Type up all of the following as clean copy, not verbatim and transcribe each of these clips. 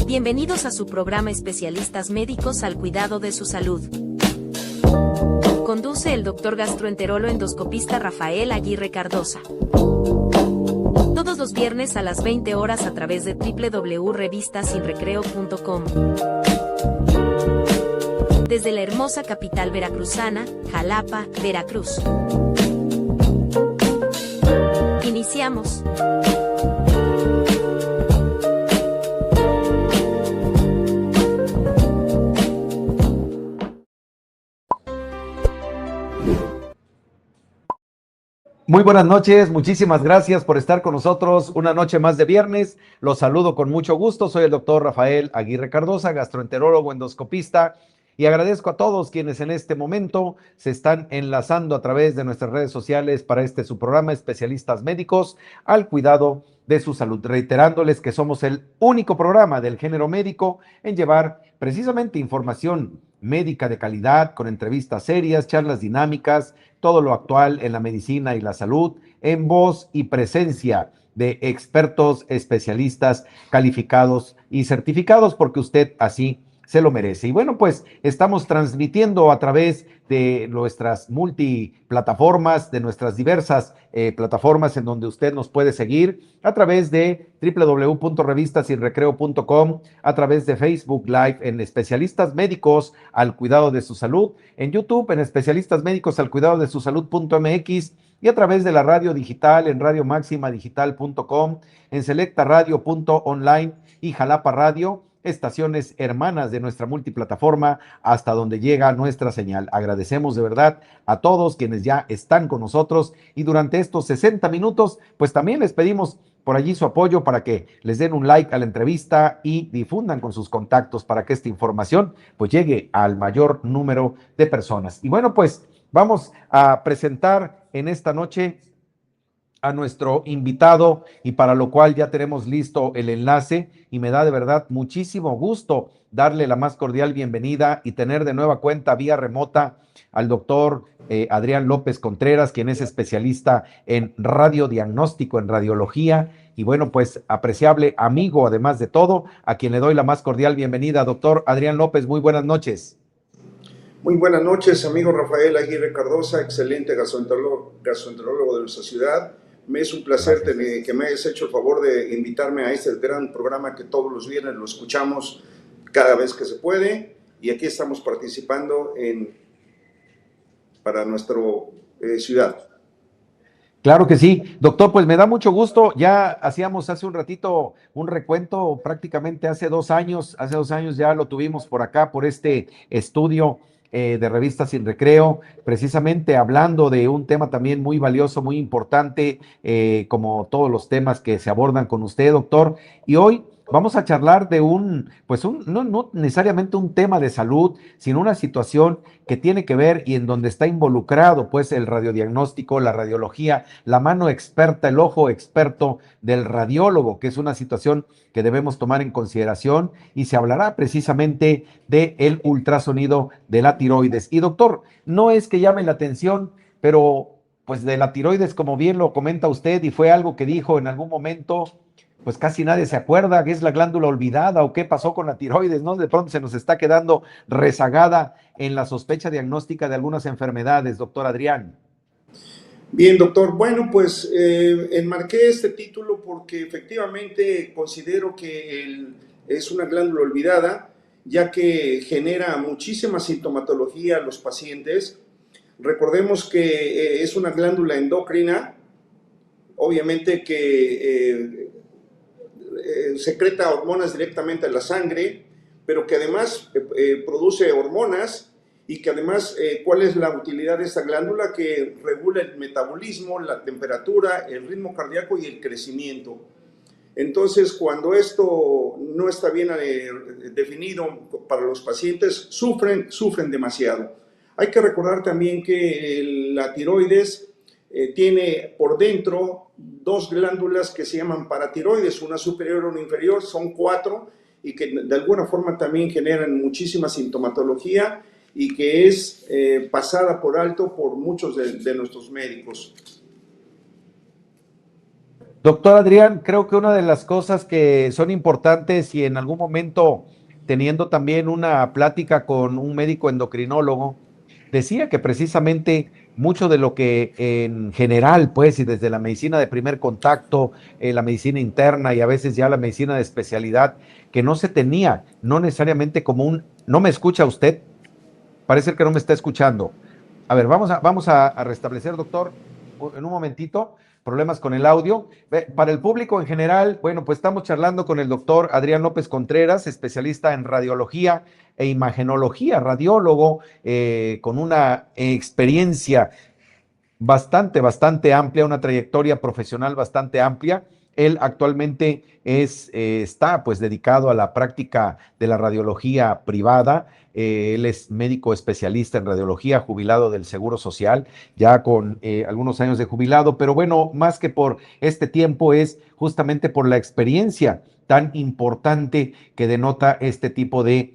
Bienvenidos a su programa Especialistas Médicos al Cuidado de su Salud. Conduce el doctor gastroenterólogo endoscopista Rafael Aguirre Cardosa. Todos los viernes a las 20 horas a través de www.revistasinrecreo.com. Desde la hermosa capital veracruzana, Jalapa, Veracruz. Iniciamos. Muy buenas noches, muchísimas gracias por estar con nosotros una noche más de viernes. Los saludo con mucho gusto, soy el doctor Rafael Aguirre Cardosa, gastroenterólogo endoscopista, y agradezco a todos quienes en este momento se están enlazando a través de nuestras redes sociales para su programa Especialistas Médicos al Cuidado de su Salud, reiterándoles que somos el único programa del género médico en llevar precisamente información médica de calidad, con entrevistas serias, charlas dinámicas, todo lo actual en la medicina y la salud, en voz y presencia de expertos, especialistas, calificados y certificados, porque usted así se lo merece. Y bueno, pues estamos transmitiendo a través de nuestras multiplataformas, de nuestras diversas plataformas en donde usted nos puede seguir, a través de www.revistasinrecreo.com, a través de Facebook Live en Especialistas Médicos al Cuidado de su Salud, en YouTube en Especialistas Médicos al Cuidado de su Salud.mx, y a través de la radio digital en radiomaximadigital.com, en selectaradio.online y Jalapa Radio, estaciones hermanas de nuestra multiplataforma, hasta donde llega nuestra señal. Agradecemos de verdad a todos quienes ya están con nosotros, y durante estos 60 minutos, pues también les pedimos por allí su apoyo para que les den un like a la entrevista y difundan con sus contactos para que esta información pues llegue al mayor número de personas. Y bueno, pues vamos a presentar en esta noche a nuestro invitado, y para lo cual ya tenemos listo el enlace, y me da de verdad muchísimo gusto darle la más cordial bienvenida y tener de nueva cuenta vía remota al doctor Adrián López Contreras, quien es especialista en radiodiagnóstico, en radiología, y bueno, pues apreciable amigo además de todo, a quien le doy la más cordial bienvenida. Doctor Adrián López, muy buenas noches. Muy buenas noches, amigo Rafael Aguirre Cardosa, excelente gastroenterólogo de nuestra ciudad. Me es un placer que me hayas hecho el favor de invitarme a este gran programa que todos los viernes lo escuchamos cada vez que se puede, y aquí estamos participando para nuestra ciudad. Claro que sí, doctor, pues me da mucho gusto. Ya hacíamos hace un ratito un recuento, prácticamente hace 2 años ya lo tuvimos por acá, por este estudio de Revistas Sin Recreo, precisamente hablando de un tema también muy valioso, muy importante, como todos los temas que se abordan con usted, doctor. Y hoy vamos a charlar de no necesariamente un tema de salud, sino una situación que tiene que ver y en donde está involucrado pues el radiodiagnóstico, la radiología, la mano experta, el ojo experto del radiólogo, que es una situación que debemos tomar en consideración, y se hablará precisamente del ultrasonido de la tiroides. Y doctor, no es que llame la atención, pero pues de la tiroides, como bien lo comenta usted, y fue algo que dijo en algún momento, pues casi nadie se acuerda, que es la glándula olvidada o qué pasó con la tiroides, ¿no? De pronto se nos está quedando rezagada en la sospecha diagnóstica de algunas enfermedades, doctor Adrián. Bien, doctor. Bueno, pues enmarqué este título porque efectivamente considero que es una glándula olvidada, ya que genera muchísima sintomatología a los pacientes. Recordemos que es una glándula endocrina, obviamente que secreta hormonas directamente a la sangre, pero que además produce hormonas, y que además, ¿cuál es la utilidad de esta glándula? Que regula el metabolismo, la temperatura, el ritmo cardíaco y el crecimiento. Entonces, cuando esto no está bien definido para los pacientes, sufren demasiado. Hay que recordar también que la tiroides tiene por dentro 2 glándulas que se llaman paratiroides, una superior y una inferior, son 4, y que de alguna forma también generan muchísima sintomatología y que es pasada por alto por muchos de nuestros médicos. Doctor Adrián, creo que una de las cosas que son importantes y en algún momento teniendo también una plática con un médico endocrinólogo, decía que precisamente mucho de lo que en general, pues, y desde la medicina de primer contacto, la medicina interna y a veces ya la medicina de especialidad, que no se tenía, no necesariamente como un, ¿no me escucha usted? Parece que no me está escuchando. A ver, vamos a restablecer, doctor, en un momentito. Problemas con el audio. Para el público en general, bueno, pues estamos charlando con el doctor Adrián López Contreras, especialista en radiología e imagenología, radiólogo, con una experiencia bastante amplia, una trayectoria profesional bastante amplia. Él actualmente está pues dedicado a la práctica de la radiología privada. Él es médico especialista en radiología, jubilado del Seguro Social, ya con algunos años de jubilado, pero bueno, más que por este tiempo es justamente por la experiencia tan importante que denota este tipo de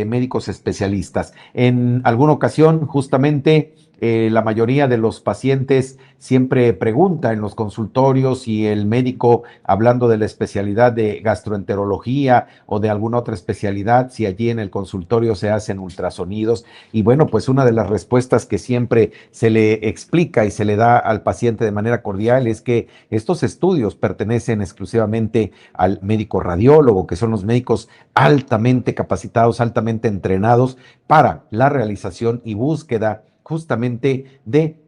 médicos especialistas. En alguna ocasión, justamente, la mayoría de los pacientes siempre pregunta en los consultorios y el médico, hablando de la especialidad de gastroenterología o de alguna otra especialidad, si allí en el consultorio se hacen ultrasonidos. Y bueno, pues una de las respuestas que siempre se le explica y se le da al paciente de manera cordial es que estos estudios pertenecen exclusivamente al médico radiólogo, que son los médicos altamente capacitados, altamente entrenados para la realización y búsqueda justamente de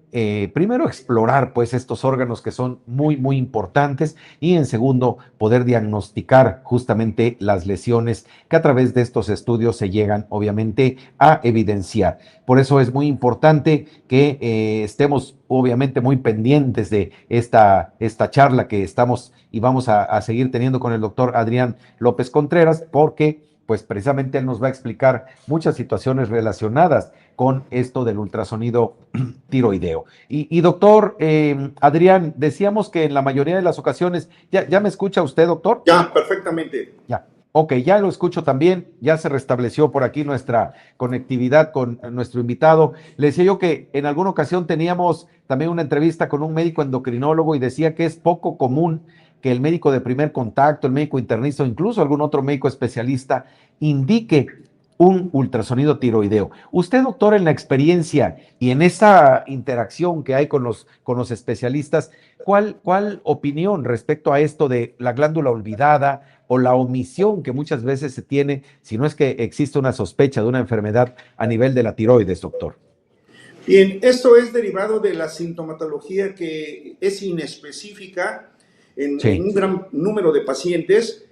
primero explorar pues estos órganos que son muy importantes y en segundo poder diagnosticar justamente las lesiones que a través de estos estudios se llegan obviamente a evidenciar. Por eso es muy importante que estemos obviamente muy pendientes de esta charla que estamos y vamos a seguir teniendo con el doctor Adrián López Contreras, porque pues precisamente él nos va a explicar muchas situaciones relacionadas con esto del ultrasonido tiroideo. Y doctor Adrián, decíamos que en la mayoría de las ocasiones, ¿ya me escucha usted, doctor? Ya, perfectamente. Ya. Ok, ya lo escucho también, ya se restableció por aquí nuestra conectividad con nuestro invitado. Le decía yo que en alguna ocasión teníamos también una entrevista con un médico endocrinólogo y decía que es poco común que el médico de primer contacto, el médico internista o incluso algún otro médico especialista indique un ultrasonido tiroideo. Usted, doctor, en la experiencia y en esa interacción que hay con los especialistas, ¿cuál opinión respecto a esto de la glándula olvidada o la omisión que muchas veces se tiene, si no es que existe una sospecha de una enfermedad a nivel de la tiroides, doctor? Bien, esto es derivado de la sintomatología que es inespecífica en un gran número de pacientes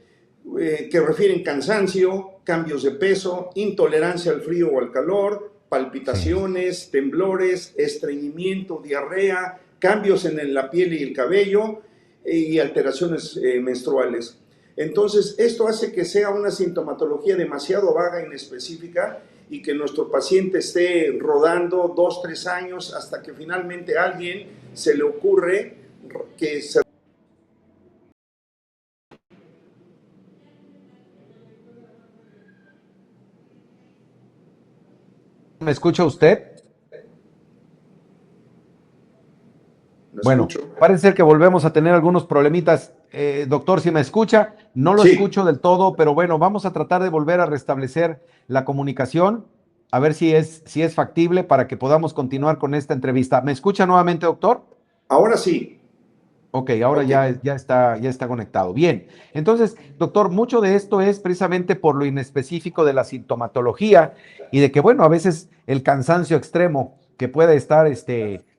que refieren cansancio, cambios de peso, intolerancia al frío o al calor, palpitaciones, temblores, estreñimiento, diarrea, cambios en la piel y el cabello y alteraciones menstruales. Entonces, esto hace que sea una sintomatología demasiado vaga e inespecífica y que nuestro paciente esté rodando 2, 3 años hasta que finalmente a alguien se le ocurre que se... ¿Me escucha usted? Bueno, parece ser que volvemos a tener algunos problemitas. Doctor, si me escucha, no lo escucho del todo, pero bueno, vamos a tratar de volver a restablecer la comunicación, a ver si es factible para que podamos continuar con esta entrevista. ¿Me escucha nuevamente, doctor? Ahora sí. Ok, ahora ya está conectado. Bien, entonces, doctor, mucho de esto es precisamente por lo inespecífico de la sintomatología y de que, bueno, a veces el cansancio extremo que puede estar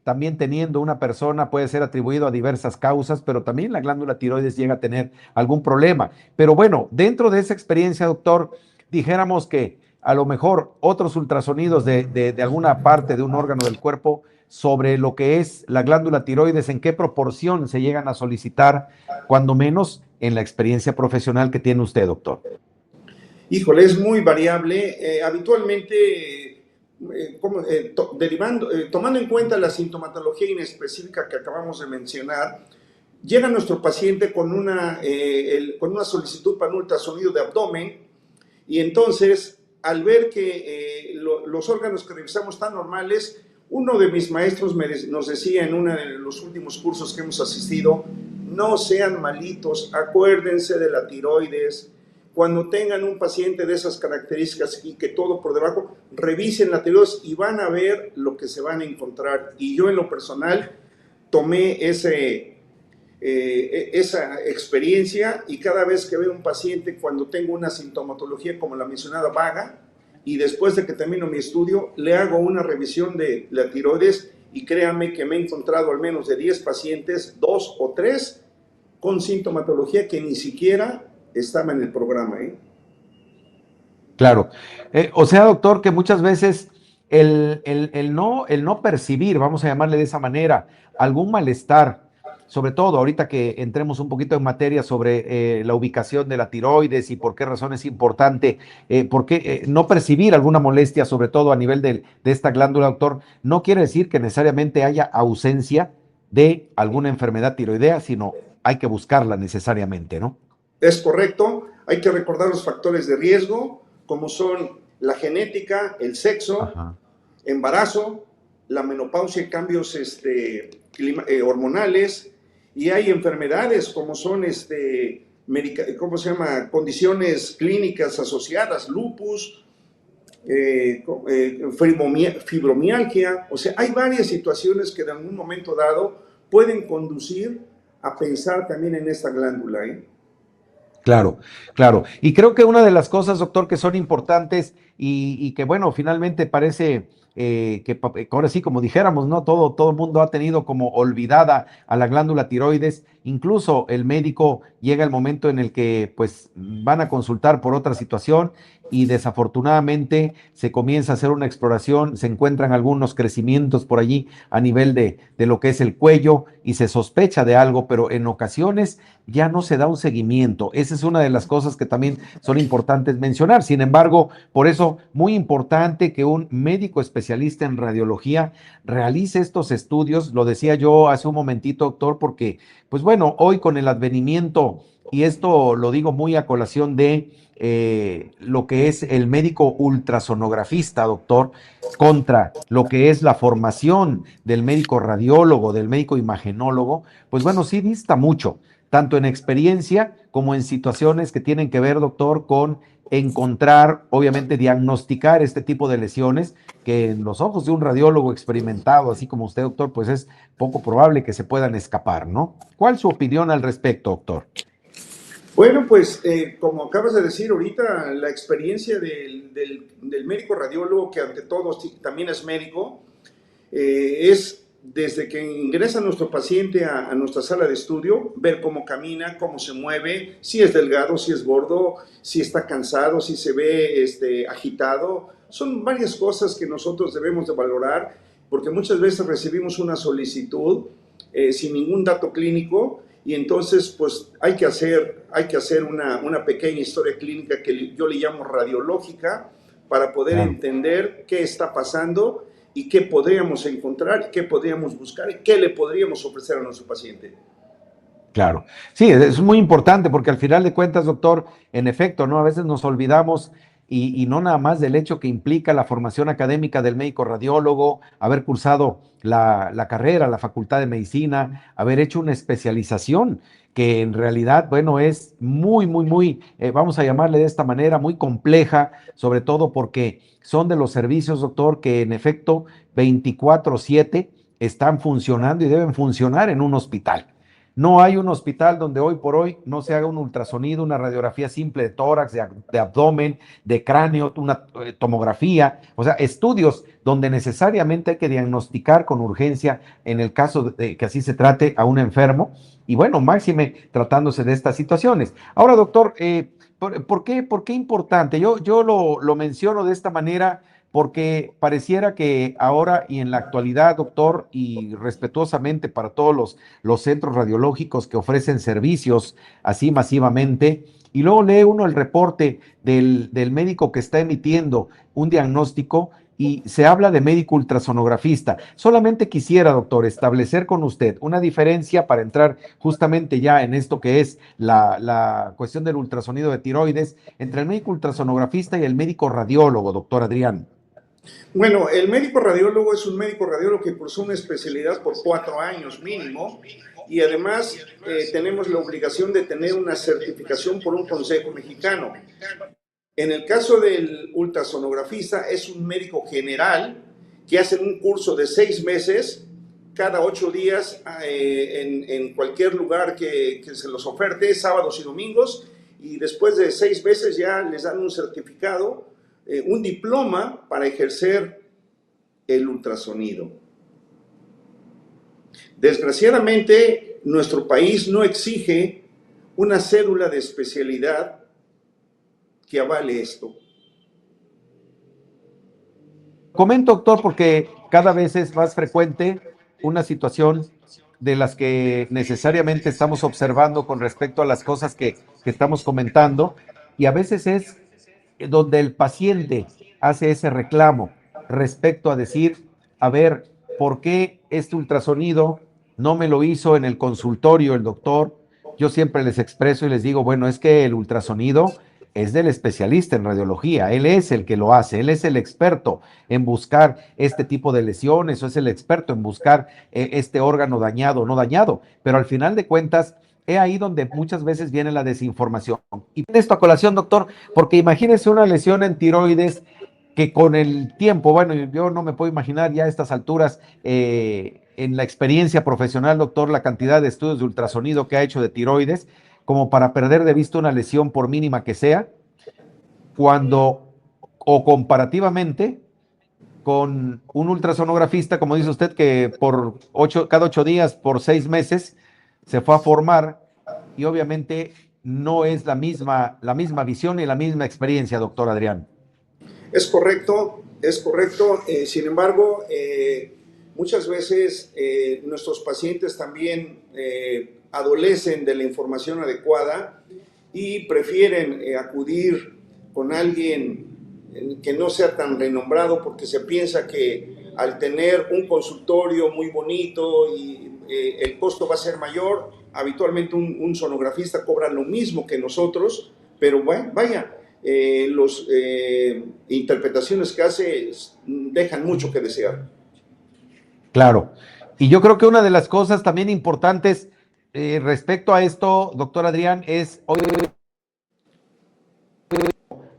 también teniendo una persona puede ser atribuido a diversas causas, pero también la glándula tiroides llega a tener algún problema. Pero bueno, dentro de esa experiencia, doctor, dijéramos que a lo mejor otros ultrasonidos de alguna parte de un órgano del cuerpo sobre lo que es la glándula tiroides, en qué proporción se llegan a solicitar, cuando menos en la experiencia profesional que tiene usted, doctor. Híjole, es muy variable. Habitualmente, tomando en cuenta la sintomatología inespecífica que acabamos de mencionar, Llega nuestro paciente con con una solicitud para un ultrasonido de abdomen y entonces, al ver que los órganos que revisamos están normales, uno de mis maestros nos decía en uno de los últimos cursos que hemos asistido, no sean malitos, acuérdense de la tiroides. Cuando tengan un paciente de esas características y que todo por debajo, revisen la tiroides y van a ver lo que se van a encontrar. Y yo en lo personal tomé esa experiencia y cada vez que veo un paciente, cuando tengo una sintomatología como la mencionada vaga, y después de que termino mi estudio, le hago una revisión de la tiroides y créanme que me he encontrado al menos de 10 pacientes, 2 o 3 con sintomatología que ni siquiera estaba en el programa. Claro. O sea, doctor, que muchas veces el no percibir, vamos a llamarle de esa manera, algún malestar, sobre todo ahorita que entremos un poquito en materia sobre la ubicación de la tiroides y por qué razón es importante, por qué no percibir alguna molestia, sobre todo a nivel de esta glándula, doctor, no quiere decir que necesariamente haya ausencia de alguna enfermedad tiroidea, sino hay que buscarla necesariamente, ¿no? Es correcto, hay que recordar los factores de riesgo, como son la genética, el sexo, Ajá. embarazo, la menopausia y cambios hormonales, y hay enfermedades como son ¿cómo se llama? Condiciones clínicas asociadas, lupus, fibromialgia. O sea, hay varias situaciones que en algún momento dado pueden conducir a pensar también en esta glándula. Claro, claro. Y creo que una de las cosas, doctor, que son importantes y que, bueno, finalmente parece que ahora sí, como dijéramos, ¿no? Todo el mundo ha tenido como olvidada a la glándula tiroides. Incluso el médico llega el momento en el que, pues, van a consultar por otra situación y desafortunadamente se comienza a hacer una exploración, se encuentran algunos crecimientos por allí a nivel de lo que es el cuello y se sospecha de algo, pero en ocasiones ya no se da un seguimiento. Esa es una de las cosas que también son importantes mencionar. Sin embargo, por eso, muy importante que un médico especialista en radiología realice estos estudios. Lo decía yo hace un momentito, doctor, porque, pues bueno, hoy con el advenimiento, y esto lo digo muy a colación de lo que es el médico ultrasonografista, doctor, contra lo que es la formación del médico radiólogo, del médico imagenólogo, pues bueno, sí dista mucho tanto en experiencia como en situaciones que tienen que ver, doctor, con encontrar, obviamente, diagnosticar este tipo de lesiones que en los ojos de un radiólogo experimentado, así como usted, doctor, pues es poco probable que se puedan escapar, ¿no? ¿Cuál es su opinión al respecto, doctor? Bueno, pues como acabas de decir ahorita, la experiencia del médico radiólogo, que ante todo también es médico, es desde que ingresa nuestro paciente a nuestra sala de estudio, ver cómo camina, cómo se mueve, si es delgado, si es gordo, si está cansado, si se ve agitado. Son varias cosas que nosotros debemos de valorar, porque muchas veces recibimos una solicitud sin ningún dato clínico, y entonces pues hay que hacer una pequeña historia clínica que yo le llamo radiológica, para poder Claro. entender qué está pasando y qué podríamos encontrar, qué podríamos buscar y qué le podríamos ofrecer a nuestro paciente. Claro, sí, es muy importante porque al final de cuentas, doctor, en efecto, ¿no? A veces nos olvidamos y no nada más del hecho que implica la formación académica del médico radiólogo, haber cursado la carrera, la facultad de medicina, haber hecho una especialización que en realidad, bueno, es muy, vamos a llamarle de esta manera, muy compleja, sobre todo porque son de los servicios, doctor, que en efecto 24/7 están funcionando y deben funcionar en un hospital. No hay un hospital donde hoy por hoy no se haga un ultrasonido, una radiografía simple de tórax, de abdomen, de cráneo, una tomografía, o sea, estudios donde necesariamente hay que diagnosticar con urgencia en el caso de que así se trate a un enfermo y bueno, máxime tratándose de estas situaciones. Ahora, doctor, ¿por qué importante? Yo lo menciono de esta manera porque pareciera que ahora y en la actualidad, doctor, y respetuosamente para todos los centros radiológicos que ofrecen servicios así masivamente, y luego lee uno el reporte del médico que está emitiendo un diagnóstico y se habla de médico ultrasonografista. Solamente quisiera, doctor, establecer con usted una diferencia para entrar justamente ya en esto que es la cuestión del ultrasonido de tiroides entre el médico ultrasonografista y el médico radiólogo, doctor Adrián. Bueno, el médico radiólogo es un médico radiólogo que cursó una especialidad por 4 años mínimo y además tenemos la obligación de tener una certificación por un consejo mexicano. En el caso del ultrasonografista es un médico general que hace un curso de 6 meses, cada 8 días en cualquier lugar que se los oferte, sábados y domingos, y después de 6 meses ya les dan un certificado, un diploma para ejercer el ultrasonido. Desgraciadamente, nuestro país no exige una cédula de especialidad que avale esto. Comento, doctor, porque cada vez es más frecuente una situación de las que necesariamente estamos observando con respecto a las cosas que estamos comentando, y a veces es donde el paciente hace ese reclamo respecto a decir, a ver, ¿por qué este ultrasonido no me lo hizo en el consultorio el doctor? Yo siempre les expreso y les digo, bueno, es que el ultrasonido es del especialista en radiología, él es el que lo hace, él es el experto en buscar este tipo de lesiones, o es el experto en buscar este órgano dañado o no dañado, pero al final de cuentas, es ahí donde muchas veces viene la desinformación. Y esto a colación, doctor, porque imagínese una lesión en tiroides que con el tiempo, bueno, yo no me puedo imaginar ya a estas alturas, en la experiencia profesional, doctor, la cantidad de estudios de ultrasonido que ha hecho de tiroides, como para perder de vista una lesión por mínima que sea, cuando, o comparativamente, con un ultrasonografista, como dice usted, que cada 8 días, por 6 meses, se fue a formar, y obviamente no es la misma visión y la misma experiencia, doctor Adrián. Es correcto, es correcto. Sin embargo, muchas veces nuestros pacientes también adolecen de la información adecuada y prefieren acudir con alguien que no sea tan renombrado porque se piensa que al tener un consultorio muy bonito y el costo va a ser mayor, habitualmente un sonografista cobra lo mismo que nosotros, pero bueno, vaya, las interpretaciones que hace dejan mucho que desear. Claro. Y yo creo que una de las cosas también importantes respecto a esto, doctor Adrián, es hoy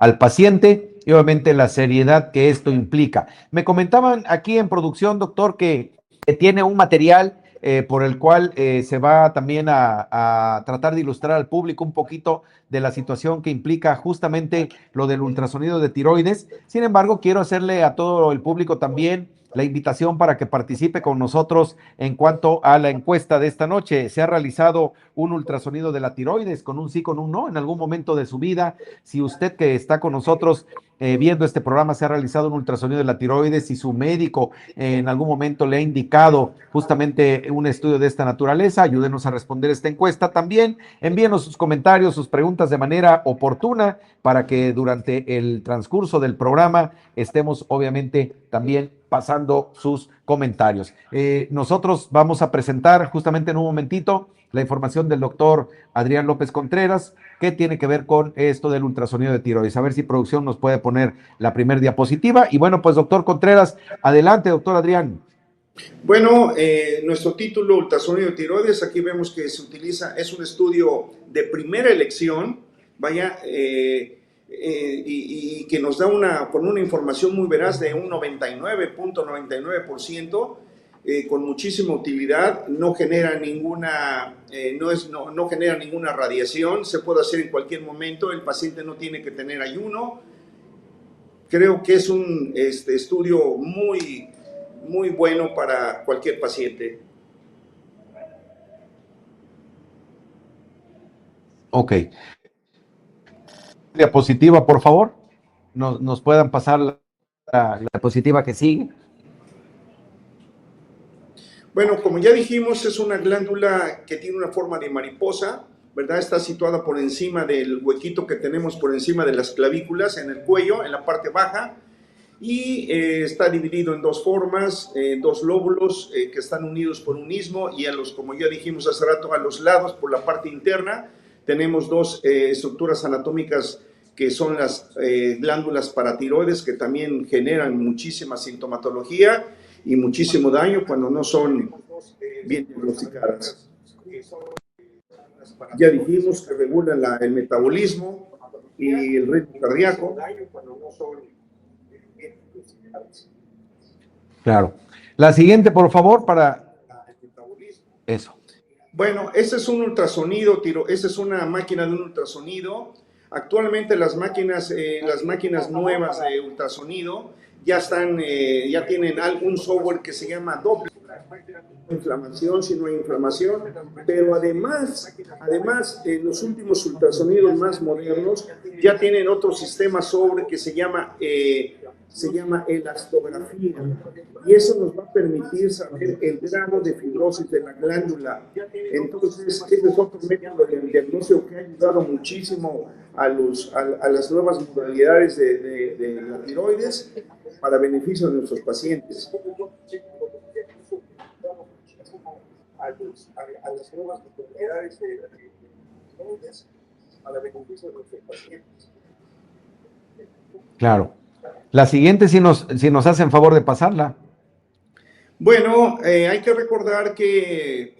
al paciente y obviamente la seriedad que esto implica. Me comentaban aquí en producción, doctor, que tiene un material por el cual se va también a tratar de ilustrar al público un poquito de la situación que implica justamente lo del ultrasonido de tiroides. Sin embargo, quiero hacerle a todo el público también la invitación para que participe con nosotros en cuanto a la encuesta de esta noche. ¿Se ha realizado un ultrasonido de la tiroides con un sí, con un no en algún momento de su vida? Si usted que está con nosotros viendo este programa se ha realizado un ultrasonido de la tiroides, si su médico en algún momento le ha indicado justamente un estudio de esta naturaleza, ayúdenos a responder esta encuesta. También envíenos sus comentarios, sus preguntas de manera oportuna para que durante el transcurso del programa estemos obviamente también pasando sus comentarios. Nosotros vamos a presentar justamente en un momentito la información del doctor Adrián López Contreras, que tiene que ver con esto del ultrasonido de tiroides. A ver si producción nos puede poner la primera diapositiva. Y bueno, pues doctor Contreras, adelante, doctor Adrián. Bueno, nuestro título, ultrasonido de tiroides, aquí vemos que se utiliza, es un estudio de primera elección, vaya, y que nos da con una información muy veraz de un 99.99%, con muchísima utilidad, no genera ninguna, no genera ninguna radiación, se puede hacer en cualquier momento, el paciente no tiene que tener ayuno. Creo que es un estudio muy bueno para cualquier paciente. Ok. Diapositiva, por favor. Nos puedan pasar la diapositiva que sigue. Bueno, como ya dijimos, es una glándula que tiene una forma de mariposa, ¿verdad? Está situada por encima del huequito que tenemos por encima de las clavículas, en el cuello, en la parte baja, y está dividido en dos formas, dos lóbulos que están unidos por un istmo y como ya dijimos hace rato, a los lados por la parte interna tenemos dos estructuras anatómicas que son las glándulas paratiroides, que también generan muchísima sintomatología y muchísimo daño cuando no son bien diagnosticadas. Ya dijimos que regulan el metabolismo y el ritmo cardíaco. Claro. La siguiente, por favor, para eso. Bueno, ese es un ultrasonido, esa es una máquina de un ultrasonido. Actualmente las máquinas nuevas de ultrasonido ya tienen un software que se llama Doppler. Inflamación, si no hay inflamación, pero además en los últimos ultrasonidos más modernos ya tienen otro sistema sobre que se llama elastografía, y eso nos va a permitir saber el grado de fibrosis de la glándula. Entonces, este es otro método de diagnóstico que ha ayudado muchísimo a las nuevas modalidades de la tiroides para beneficio de nuestros pacientes. A las nuevas modalidades de la tiroides para beneficio de nuestros pacientes. Claro. La siguiente, si nos hacen favor de pasarla. Bueno, hay que recordar que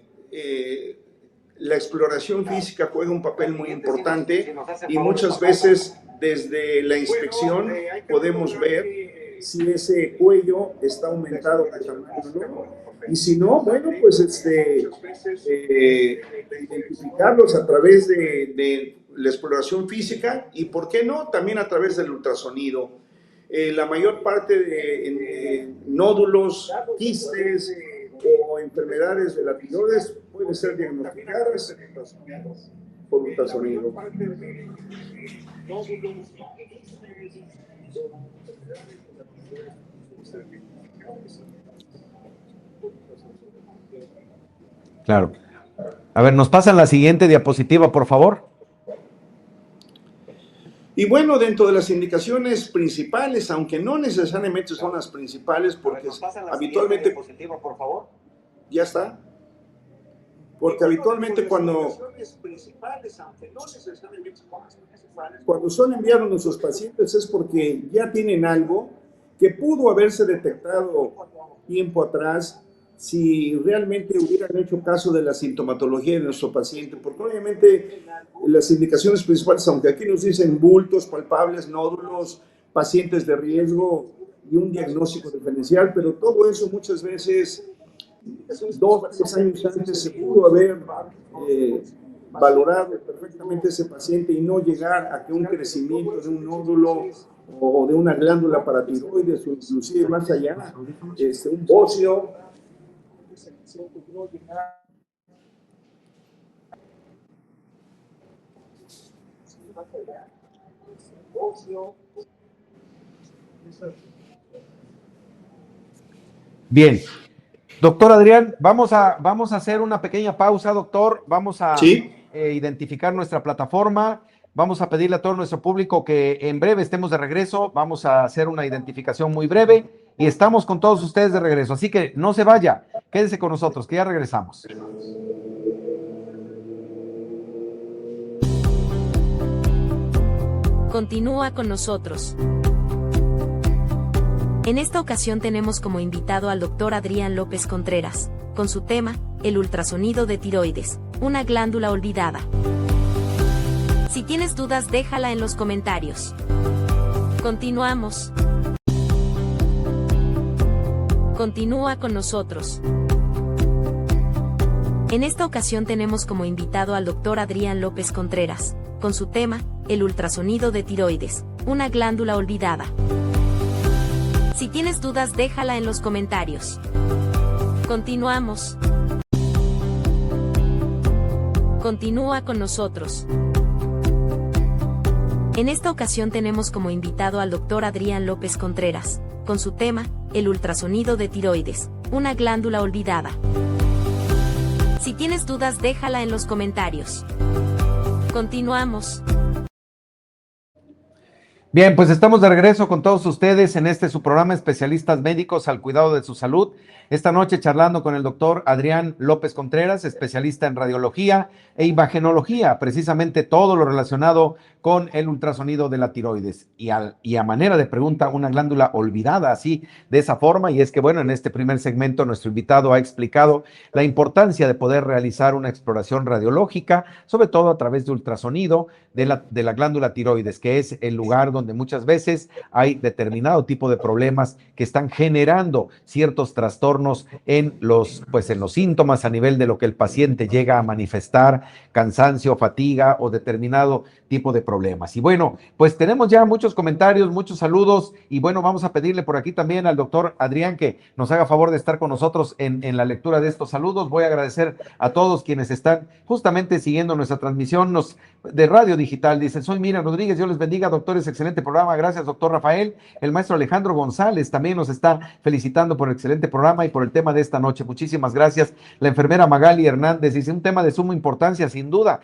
la exploración física juega un papel muy importante y muchas veces desde la inspección podemos ver si ese cuello está aumentado de tamaño o no. Y si no, bueno, pues identificarlos a través de la exploración física y, ¿por qué no?, también a través del ultrasonido. La mayor parte de nódulos, quistes o enfermedades de la tiroides pueden ser diagnosticadas por ultrasonido. Claro. A ver, ¿nos pasan la siguiente diapositiva, por favor? Y bueno, dentro de las indicaciones principales, aunque no necesariamente son las principales, porque habitualmente... Por favor. ¿Ya está? Porque habitualmente cuando son enviados nuestros pacientes es porque ya tienen algo que pudo haberse detectado tiempo atrás si realmente hubieran hecho caso de la sintomatología de nuestro paciente, porque obviamente las indicaciones principales, aunque aquí nos dicen bultos, palpables, nódulos, pacientes de riesgo y un diagnóstico diferencial, pero todo eso muchas veces 2 o 3 años antes se pudo haber valorado perfectamente ese paciente y no llegar a que un crecimiento de un nódulo o de una glándula paratiroides o inclusive más allá, un bócio, Bien. Doctor Adrián, vamos a hacer una pequeña pausa, doctor. Vamos a identificar nuestra plataforma. Vamos a pedirle a todo nuestro público que en breve estemos de regreso. Vamos a hacer una identificación muy breve y estamos con todos ustedes de regreso. Así que no se vaya, quédese con nosotros, que ya regresamos. Continúa con nosotros. En esta ocasión tenemos como invitado al doctor Adrián López Contreras, con su tema, el ultrasonido de tiroides, una glándula olvidada. Si tienes dudas, déjala en los comentarios. Continuamos. Continúa con nosotros. En esta ocasión tenemos como invitado al doctor Adrián López Contreras, con su tema, el ultrasonido de tiroides, una glándula olvidada. Si tienes dudas, déjala en los comentarios. Continuamos. Continúa con nosotros. En esta ocasión tenemos como invitado al doctor Adrián López Contreras, con su tema, el ultrasonido de tiroides, una glándula olvidada. Si tienes dudas, déjala en los comentarios. Continuamos. Bien, pues estamos de regreso con todos ustedes en este su programa Especialistas Médicos al Cuidado de su Salud. Esta noche charlando con el doctor Adrián López Contreras, especialista en radiología e imagenología, precisamente todo lo relacionado con el ultrasonido de la tiroides. Y a manera de pregunta, una glándula olvidada así, de esa forma, y es que bueno, en este primer segmento nuestro invitado ha explicado la importancia de poder realizar una exploración radiológica, sobre todo a través de ultrasonido de la glándula tiroides, que es el lugar donde muchas veces hay determinado tipo de problemas que están generando ciertos trastornos en pues en los síntomas a nivel de lo que el paciente llega a manifestar, cansancio, fatiga o determinado tipo de problemas. Y bueno, pues tenemos ya muchos comentarios, muchos saludos, y bueno, vamos a pedirle por aquí también al doctor Adrián que nos haga favor de estar con nosotros en la lectura de estos saludos. Voy a agradecer a todos quienes están justamente siguiendo nuestra transmisión de Radio Digital. Dicen, soy Miriam Rodríguez, Dios les bendiga, doctores, excelente programa, gracias doctor Rafael. El maestro Alejandro González también nos está felicitando por el excelente programa y por el tema de esta noche, muchísimas gracias. La enfermera Magali Hernández dice, un tema de suma importancia, sin duda.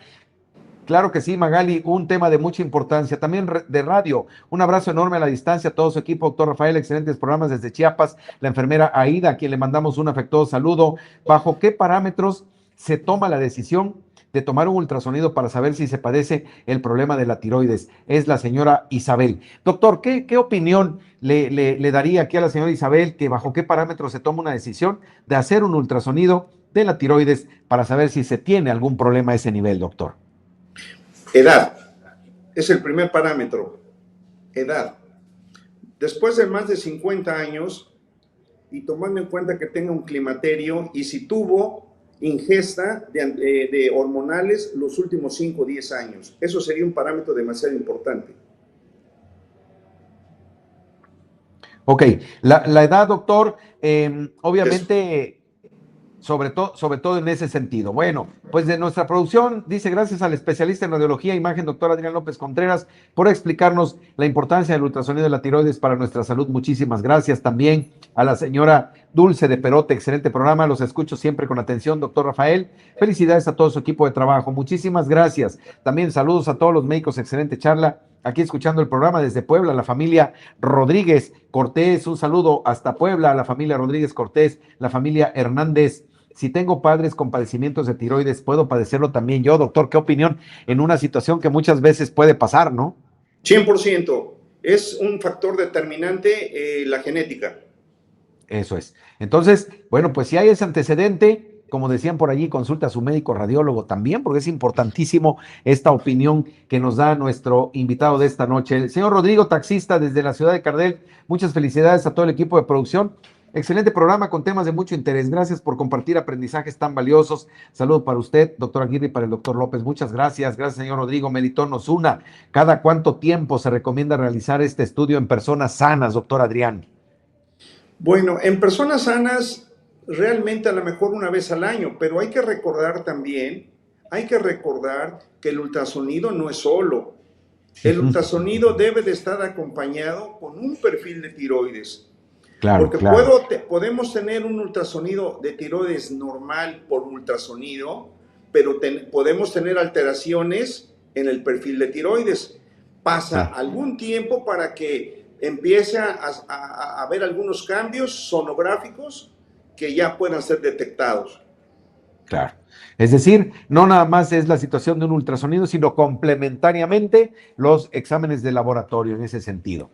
Claro que sí, Magali, un tema de mucha importancia. También de radio, un abrazo enorme a la distancia a todo su equipo, doctor Rafael, excelentes programas desde Chiapas. La enfermera Aida, a quien le mandamos un afectuoso saludo. ¿Bajo qué parámetros se toma la decisión de tomar un ultrasonido para saber si se padece el problema de la tiroides? Es la señora Isabel. Doctor, ¿qué opinión le daría aquí a la señora Isabel, que bajo qué parámetros se toma una decisión de hacer un ultrasonido de la tiroides para saber si se tiene algún problema a ese nivel, doctor? Edad es el primer parámetro, edad. Después de más de 50 años y tomando en cuenta que tenga un climaterio y si tuvo ingesta de hormonales los últimos 5 o 10 años. Eso sería un parámetro demasiado importante. Ok, la edad, doctor, obviamente... Sobre todo en ese sentido. Bueno, pues de nuestra producción, dice, gracias al especialista en radiología e imagen, doctor Adrián López Contreras, por explicarnos la importancia del ultrasonido de la tiroides para nuestra salud. Muchísimas gracias. También a la señora Dulce de Perote, excelente programa, los escucho siempre con atención, doctor Rafael. Felicidades a todo su equipo de trabajo. Muchísimas gracias. También saludos a todos los médicos, excelente charla. Aquí escuchando el programa desde Puebla, la familia Rodríguez Cortés, un saludo hasta Puebla, a la familia Rodríguez Cortés, la familia Hernández. Si tengo padres con padecimientos de tiroides, ¿puedo padecerlo también yo, doctor? ¿Qué opinión en una situación que muchas veces puede pasar, no? 100%. Es un factor determinante la genética. Eso es. Entonces, bueno, pues si hay ese antecedente, como decían por allí, consulta a su médico radiólogo también, porque es importantísimo esta opinión que nos da nuestro invitado de esta noche. El señor Rodrigo, taxista desde la ciudad de Cardel, muchas felicidades a todo el equipo de producción. Excelente programa con temas de mucho interés. Gracias por compartir aprendizajes tan valiosos. Saludo para usted, doctor Aguirre, y para el doctor López. Muchas gracias. Gracias, señor Rodrigo. Melitón Osuna. ¿Cada cuánto tiempo se recomienda realizar este estudio en personas sanas, doctor Adrián? Bueno, en personas sanas, realmente a lo mejor una vez al año, pero hay que recordar también, que el ultrasonido no es solo. El ultrasonido debe de estar acompañado con un perfil de tiroides. Claro, porque claro. podemos tener un ultrasonido de tiroides normal por ultrasonido, pero podemos tener alteraciones en el perfil de tiroides. Pasa algún tiempo para que empiece a haber algunos cambios sonográficos que ya puedan ser detectados. Claro. Es decir, no nada más es la situación de un ultrasonido, sino complementariamente los exámenes de laboratorio en ese sentido.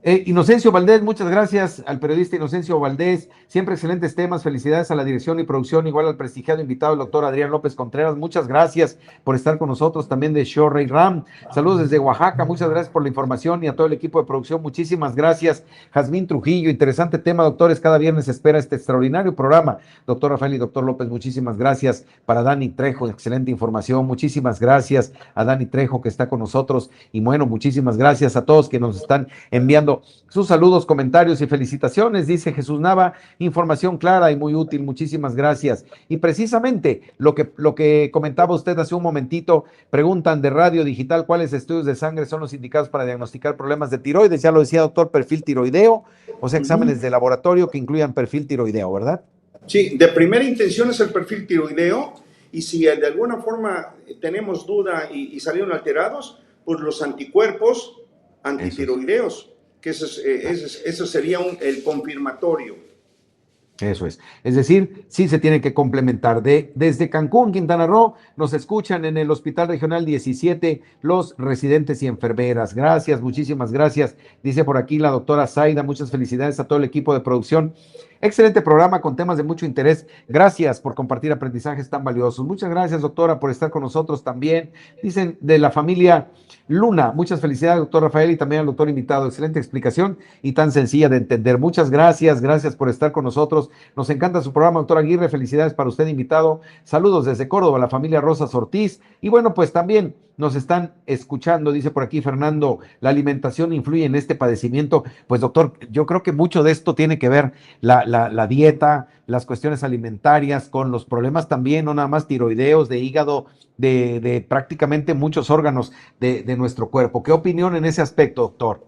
Inocencio Valdés, muchas gracias al periodista Inocencio Valdés, siempre excelentes temas, felicidades a la dirección y producción, igual al prestigiado invitado, el doctor Adrián López Contreras, muchas gracias por estar con nosotros, también de Show Rey Ram, saludos desde Oaxaca, muchas gracias por la información y a todo el equipo de producción, muchísimas gracias. Jazmín Trujillo, interesante tema, doctores, cada viernes se espera este extraordinario programa, doctor Rafael y doctor López, muchísimas gracias. Para Dani Trejo, excelente información, muchísimas gracias a Dani Trejo que está con nosotros, y bueno, muchísimas gracias a todos que nos están enviando sus saludos, comentarios y felicitaciones. Dice Jesús Nava, información clara y muy útil, muchísimas gracias. Y precisamente lo que comentaba usted hace un momentito, preguntan de Radio Digital cuáles estudios de sangre son los indicados para diagnosticar problemas de tiroides. Ya lo decía, doctor, perfil tiroideo, o sea, exámenes de laboratorio que incluyan perfil tiroideo, ¿verdad? Sí, de primera intención es el perfil tiroideo, y si de alguna forma tenemos duda y salieron alterados, pues los anticuerpos antitiroideos, que eso sería el confirmatorio. Eso es. Es decir, sí se tiene que complementar. Desde Cancún, Quintana Roo, nos escuchan en el Hospital Regional 17 los residentes y enfermeras. Gracias, muchísimas gracias. Dice por aquí la doctora Zaida, muchas felicidades a todo el equipo de producción. Excelente programa con temas de mucho interés. Gracias por compartir aprendizajes tan valiosos. Muchas gracias, doctora, por estar con nosotros también. Dicen de la familia Luna, muchas felicidades, doctor Rafael, y también al doctor invitado. Excelente explicación y tan sencilla de entender. Muchas gracias, gracias por estar con nosotros. Nos encanta su programa, doctor Aguirre. Felicidades para usted, invitado. Saludos desde Córdoba, la familia Rosas Ortiz. Y bueno, pues también nos están escuchando, dice por aquí Fernando, la alimentación influye en este padecimiento. Pues doctor, yo creo que mucho de esto tiene que ver la dieta, las cuestiones alimentarias, con los problemas también, no nada más tiroideos, de hígado, de prácticamente muchos órganos de nuestro cuerpo. ¿Qué opinión en ese aspecto, doctor?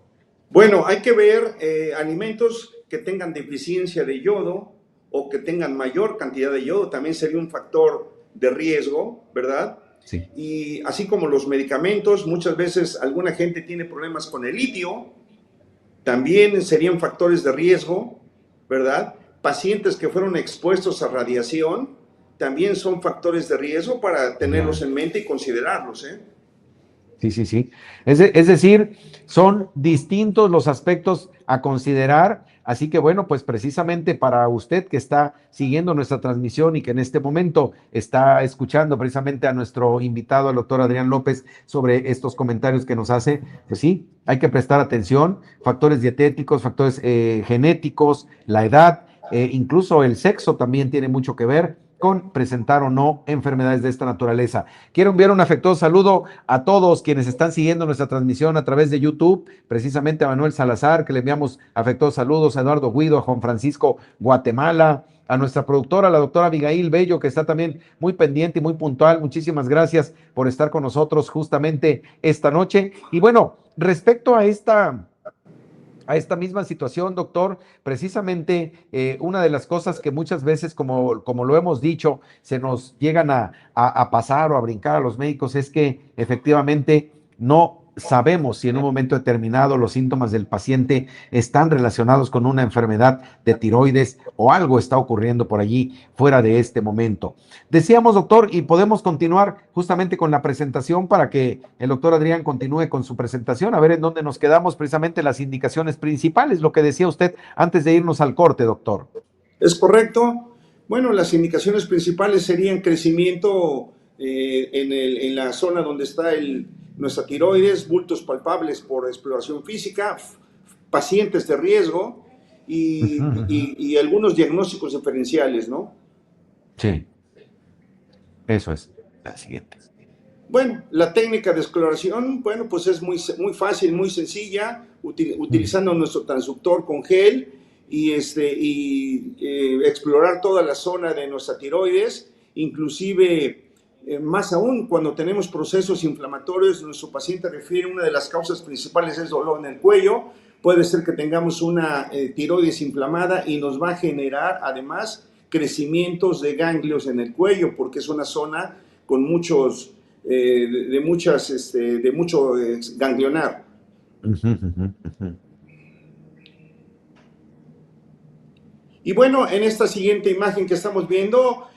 Bueno, hay que ver alimentos que tengan deficiencia de yodo o que tengan mayor cantidad de yodo, también sería un factor de riesgo, ¿verdad? Sí. Y así como los medicamentos, muchas veces alguna gente tiene problemas con el litio, también serían factores de riesgo, ¿verdad? Pacientes que fueron expuestos a radiación, también son factores de riesgo para tenerlos en mente y considerarlos, ¿eh? Sí, sí, sí. Es decir, son distintos los aspectos a considerar. Así que bueno, pues precisamente para usted que está siguiendo nuestra transmisión y que en este momento está escuchando precisamente a nuestro invitado, el doctor Adrián López, sobre estos comentarios que nos hace, pues sí, hay que prestar atención. Factores dietéticos, factores genéticos, la edad, incluso el sexo también tiene mucho que ver con presentar o no enfermedades de esta naturaleza. Quiero enviar un afectuoso saludo a todos quienes están siguiendo nuestra transmisión a través de YouTube, precisamente a Manuel Salazar, que le enviamos afectuosos saludos, a Eduardo Guido, a Juan Francisco Guatemala, a nuestra productora, la doctora Abigail Bello, que está también muy pendiente y muy puntual. Muchísimas gracias por estar con nosotros justamente esta noche. Y bueno, respecto a esta misma situación, doctor, precisamente una de las cosas que muchas veces, como lo hemos dicho, se nos llegan a pasar o a brincar a los médicos es que efectivamente no sabemos si en un momento determinado los síntomas del paciente están relacionados con una enfermedad de tiroides o algo está ocurriendo por allí fuera de este momento. Decíamos, doctor, y podemos continuar justamente con la presentación para que el doctor Adrián continúe con su presentación, a ver en dónde nos quedamos, precisamente las indicaciones principales, lo que decía usted antes de irnos al corte, doctor. Es correcto. Bueno, las indicaciones principales serían crecimiento en la zona donde está nuestra tiroides, bultos palpables por exploración física, pacientes de riesgo y algunos diagnósticos diferenciales, ¿no? Sí, eso es. La siguiente. Bueno, la técnica de exploración, bueno, pues es muy fácil, muy sencilla, utilizando nuestro transductor con gel y explorar toda la zona de nuestra tiroides, inclusive más aún cuando tenemos procesos inflamatorios, nuestro paciente refiere una de las causas principales es dolor en el cuello, puede ser que tengamos una tiroides inflamada y nos va a generar además crecimientos de ganglios en el cuello, porque es una zona con muchos de mucho ganglionar. Y bueno, en esta siguiente imagen que estamos viendo,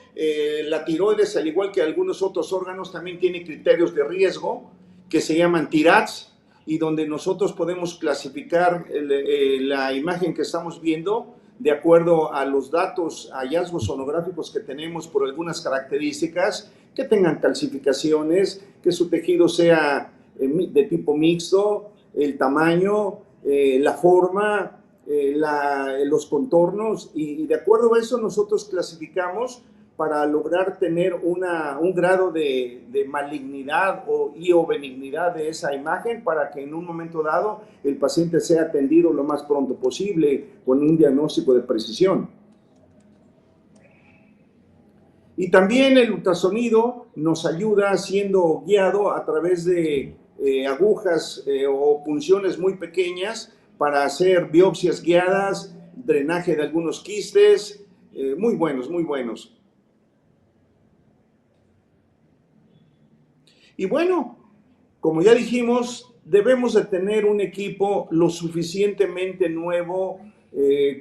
la tiroides, al igual que algunos otros órganos, también tiene criterios de riesgo que se llaman TIRADS y donde nosotros podemos clasificar la imagen que estamos viendo de acuerdo a los datos, hallazgos sonográficos que tenemos por algunas características, que tengan calcificaciones, que su tejido sea de tipo mixto, el tamaño, la forma, los contornos, y de acuerdo a eso nosotros clasificamos para lograr tener un grado de malignidad o benignidad de esa imagen para que en un momento dado el paciente sea atendido lo más pronto posible con un diagnóstico de precisión. Y también el ultrasonido nos ayuda siendo guiado a través de agujas o punciones muy pequeñas para hacer biopsias guiadas, drenaje de algunos quistes, muy buenos, muy buenos. Y bueno, como ya dijimos, debemos de tener un equipo lo suficientemente nuevo,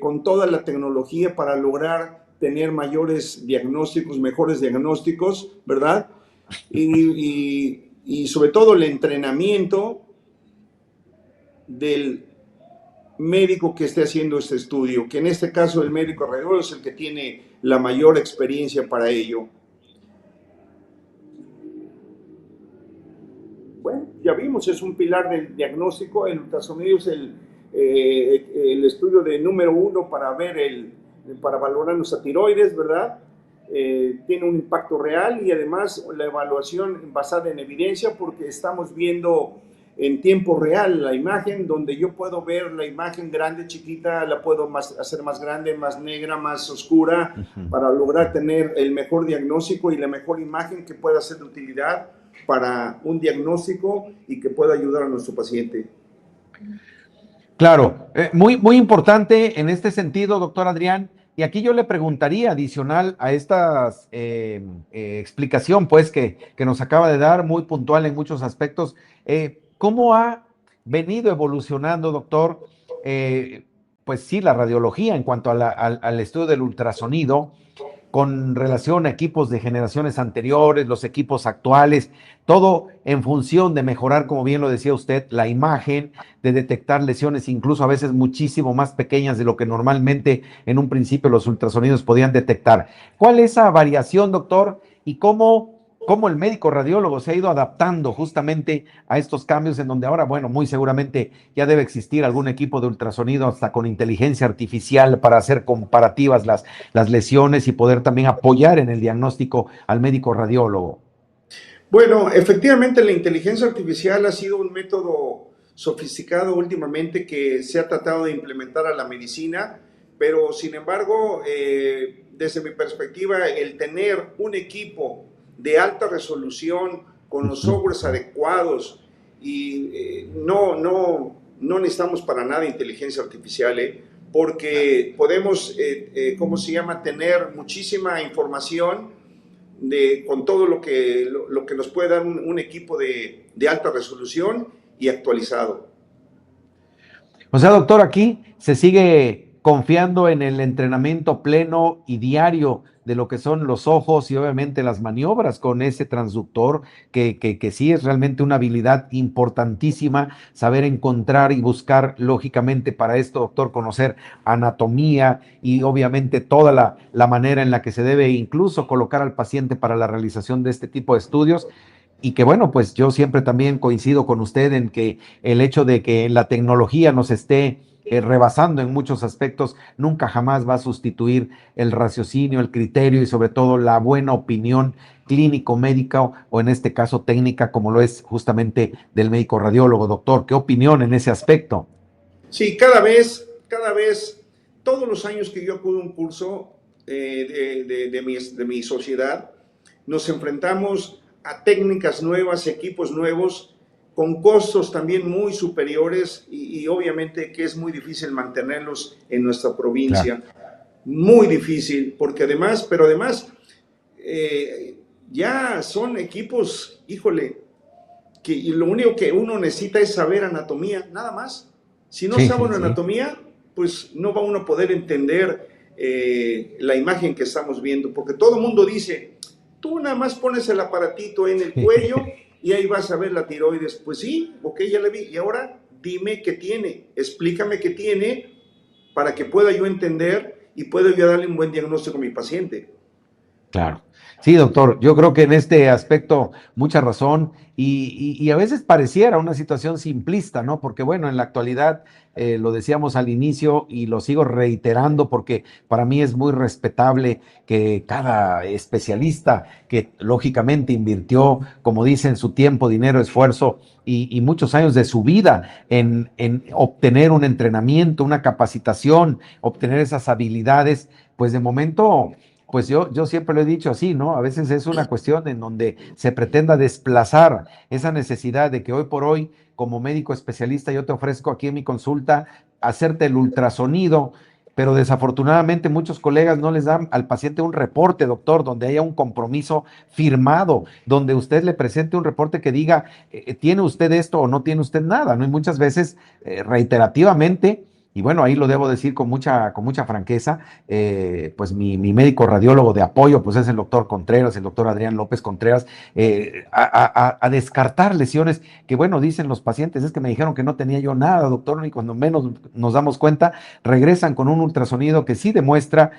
con toda la tecnología para lograr tener mayores diagnósticos, mejores diagnósticos, ¿verdad? Y sobre todo el entrenamiento del médico que esté haciendo este estudio, que en este caso el médico radiólogo es el que tiene la mayor experiencia para ello. Bueno, ya vimos, es un pilar del diagnóstico. El ultrasonido es el estudio de número 1 para valorar nuestra tiroides, ¿verdad? Tiene un impacto real y además la evaluación basada en evidencia, porque estamos viendo en tiempo real la imagen, donde yo puedo ver la imagen grande, chiquita, la puedo hacer más grande, más negra, más oscura, para lograr tener el mejor diagnóstico y la mejor imagen que pueda ser de utilidad para un diagnóstico y que pueda ayudar a nuestro paciente. Claro, muy importante en este sentido, doctor Adrián. Y aquí yo le preguntaría, adicional a esta explicación pues que nos acaba de dar, muy puntual en muchos aspectos, ¿cómo ha venido evolucionando, doctor, pues sí, la radiología en cuanto al estudio del ultrasonido, con relación a equipos de generaciones anteriores, los equipos actuales, todo en función de mejorar, como bien lo decía usted, la imagen, de detectar lesiones incluso a veces muchísimo más pequeñas de lo que normalmente en un principio los ultrasonidos podían detectar? ¿Cuál es esa variación, doctor? ¿Y cómo el médico radiólogo se ha ido adaptando justamente a estos cambios, en donde ahora, bueno, muy seguramente ya debe existir algún equipo de ultrasonido hasta con inteligencia artificial para hacer comparativas las lesiones y poder también apoyar en el diagnóstico al médico radiólogo? Bueno, efectivamente la inteligencia artificial ha sido un método sofisticado últimamente que se ha tratado de implementar a la medicina, pero sin embargo, desde mi perspectiva, el tener un equipo de alta resolución con los softwares adecuados y no necesitamos para nada inteligencia artificial, porque podemos, ¿cómo se llama?, tener muchísima información con todo lo que nos puede dar un equipo de alta resolución y actualizado. O sea, doctor, aquí se sigue confiando en el entrenamiento pleno y diario de lo que son los ojos y obviamente las maniobras con ese transductor, que sí es realmente una habilidad importantísima, saber encontrar y buscar lógicamente para esto, doctor, conocer anatomía y obviamente toda la manera en la que se debe incluso colocar al paciente para la realización de este tipo de estudios. Y que bueno, pues yo siempre también coincido con usted en que el hecho de que la tecnología nos esté rebasando en muchos aspectos, nunca jamás va a sustituir el raciocinio, el criterio y sobre todo la buena opinión clínico-médica o en este caso técnica, como lo es justamente del médico radiólogo. Doctor, ¿qué opinión en ese aspecto? Sí, cada vez, todos los años que yo acudo a un curso de mi sociedad, nos enfrentamos a técnicas nuevas, equipos nuevos, con costos también muy superiores y obviamente que es muy difícil mantenerlos en nuestra provincia. Claro. Muy difícil, porque además, ya son equipos, híjole, que lo único que uno necesita es saber anatomía, nada más. Si no sabe una anatomía, pues no va uno a poder entender la imagen que estamos viendo, porque todo el mundo dice, tú nada más pones el aparatito en el cuello y ahí vas a ver la tiroides. Pues sí, ok, ya la vi. Y ahora dime qué tiene, explícame qué tiene para que pueda yo entender y pueda yo darle un buen diagnóstico a mi paciente. Claro. Sí, doctor, yo creo que en este aspecto mucha razón y a veces pareciera una situación simplista, ¿no? Porque bueno, en la actualidad, lo decíamos al inicio y lo sigo reiterando porque para mí es muy respetable que cada especialista que lógicamente invirtió, como dicen, su tiempo, dinero, esfuerzo y muchos años de su vida en obtener un entrenamiento, una capacitación, obtener esas habilidades, pues de momento... Pues yo siempre lo he dicho así, ¿no? A veces es una cuestión en donde se pretenda desplazar esa necesidad de que hoy por hoy, como médico especialista, yo te ofrezco aquí en mi consulta hacerte el ultrasonido pero desafortunadamente muchos colegas no les dan al paciente un reporte, doctor, donde haya un compromiso firmado, donde usted le presente un reporte que diga, ¿tiene usted esto o no tiene usted nada? ¿No? Y muchas veces, reiterativamente, y bueno, ahí lo debo decir con mucha franqueza, pues mi médico radiólogo de apoyo, pues es el doctor Contreras, el doctor Adrián López Contreras, a descartar lesiones que, bueno, dicen los pacientes, es que me dijeron que no tenía yo nada, doctor, y cuando menos nos damos cuenta, regresan con un ultrasonido que sí demuestra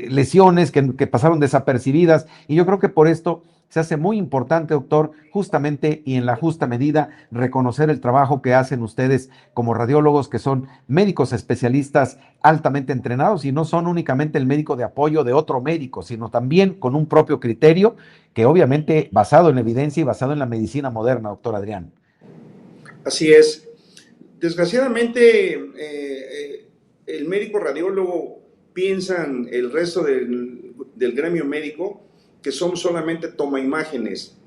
lesiones que pasaron desapercibidas, y yo creo que por esto se hace muy importante, doctor, justamente y en la justa medida, reconocer el trabajo que hacen ustedes como radiólogos, que son médicos especialistas altamente entrenados y no son únicamente el médico de apoyo de otro médico, sino también con un propio criterio que obviamente basado en evidencia y basado en la medicina moderna, doctor Adrián. Así es. Desgraciadamente, el médico radiólogo piensan el resto del gremio médico que somos solamente toma imágenes,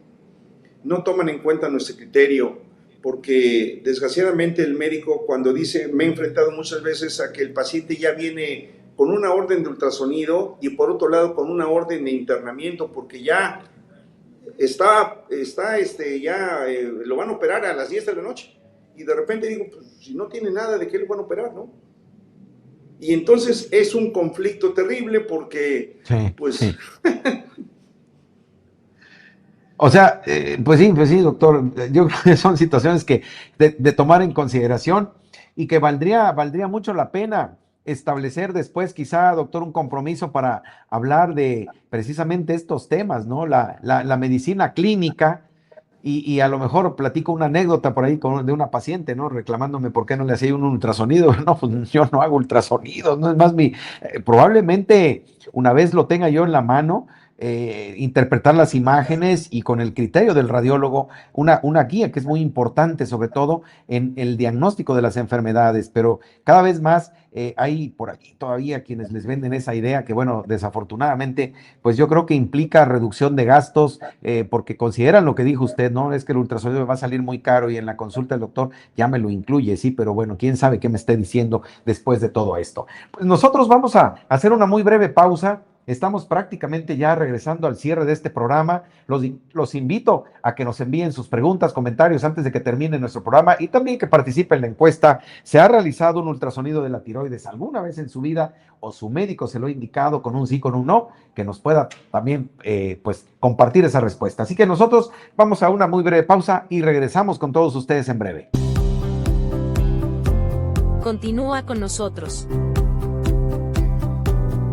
no toman en cuenta nuestro criterio, porque desgraciadamente el médico cuando dice, me he enfrentado muchas veces a que el paciente ya viene con una orden de ultrasonido y por otro lado con una orden de internamiento, porque ya lo van a operar a las 10 de la noche, y de repente digo, pues si no tiene nada, ¿de qué lo van a operar, no? Y entonces es un conflicto terrible porque, Sí, pues... sí. O sea, pues sí, doctor, yo creo que son situaciones que de tomar en consideración y que valdría mucho la pena establecer después, quizá, doctor, un compromiso para hablar de precisamente estos temas, ¿no? La medicina clínica y a lo mejor platico una anécdota por ahí de una paciente, ¿no? Reclamándome por qué no le hacía un ultrasonido. No, pues yo no hago ultrasonidos, no es más probablemente una vez lo tenga yo en la mano, interpretar las imágenes y con el criterio del radiólogo, una guía que es muy importante, sobre todo en el diagnóstico de las enfermedades, pero cada vez más hay por aquí todavía quienes les venden esa idea que, bueno, desafortunadamente, pues yo creo que implica reducción de gastos, porque consideran lo que dijo usted, ¿no? Es que el ultrasonido me va a salir muy caro y en la consulta del doctor ya me lo incluye, sí, pero bueno, quién sabe qué me esté diciendo después de todo esto. Pues nosotros vamos a hacer una muy breve pausa. Estamos prácticamente ya regresando al cierre de este programa. Los invito a que nos envíen sus preguntas, comentarios antes de que termine nuestro programa y también que participen en la encuesta. ¿Se ha realizado un ultrasonido de la tiroides alguna vez en su vida o su médico se lo ha indicado con un sí, con un no? Que nos pueda también pues compartir esa respuesta. Así que nosotros vamos a una muy breve pausa y regresamos con todos ustedes en breve. Continúa con nosotros.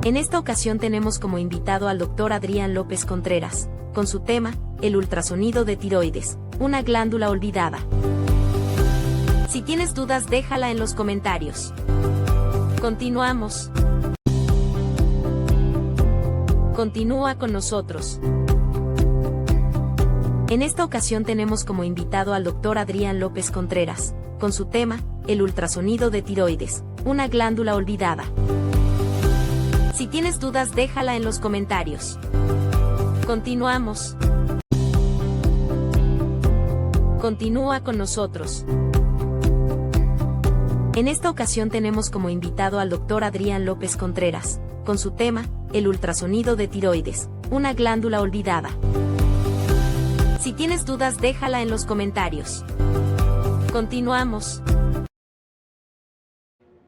En esta ocasión tenemos como invitado al doctor Adrián López Contreras, con su tema, el ultrasonido de tiroides, una glándula olvidada. Si tienes dudas, déjala en los comentarios. Continuamos. Continúa con nosotros. En esta ocasión tenemos como invitado al doctor Adrián López Contreras, con su tema, el ultrasonido de tiroides, una glándula olvidada. Si tienes dudas, déjala en los comentarios. Continuamos. Continúa con nosotros. En esta ocasión tenemos como invitado al doctor Adrián López Contreras, con su tema, el ultrasonido de tiroides, una glándula olvidada. Si tienes dudas, déjala en los comentarios. Continuamos.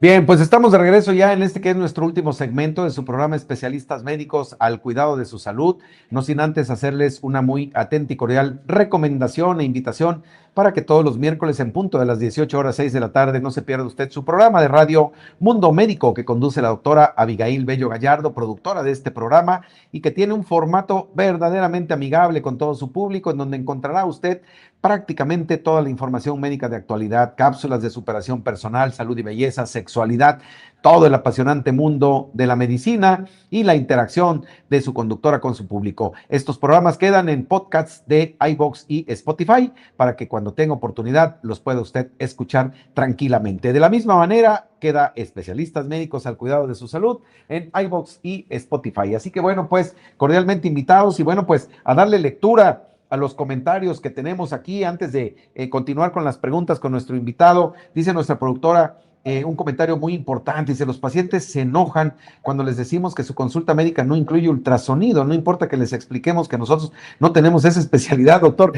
Bien, pues estamos de regreso ya en este que es nuestro último segmento de su programa Especialistas Médicos al Cuidado de su Salud, no sin antes hacerles una muy atenta y cordial recomendación e invitación para que todos los miércoles en punto de las 18:06 de la tarde no se pierda usted su programa de radio Mundo Médico que conduce la doctora Abigail Bello Gallardo, productora de este programa y que tiene un formato verdaderamente amigable con todo su público en donde encontrará usted prácticamente toda la información médica de actualidad, cápsulas de superación personal, salud y belleza, sexualidad, todo el apasionante mundo de la medicina y la interacción de su conductora con su público. Estos programas quedan en podcasts de iVoox y Spotify para que cuando tenga oportunidad los pueda usted escuchar tranquilamente. De la misma manera queda Especialistas Médicos al Cuidado de su Salud en iVoox y Spotify. Así que bueno, pues cordialmente invitados y bueno, pues a darle lectura a los comentarios que tenemos aquí antes de continuar con las preguntas con nuestro invitado. Dice nuestra productora un comentario muy importante. Dice, los pacientes se enojan cuando les decimos que su consulta médica no incluye ultrasonido. No importa que les expliquemos que nosotros no tenemos esa especialidad, doctor.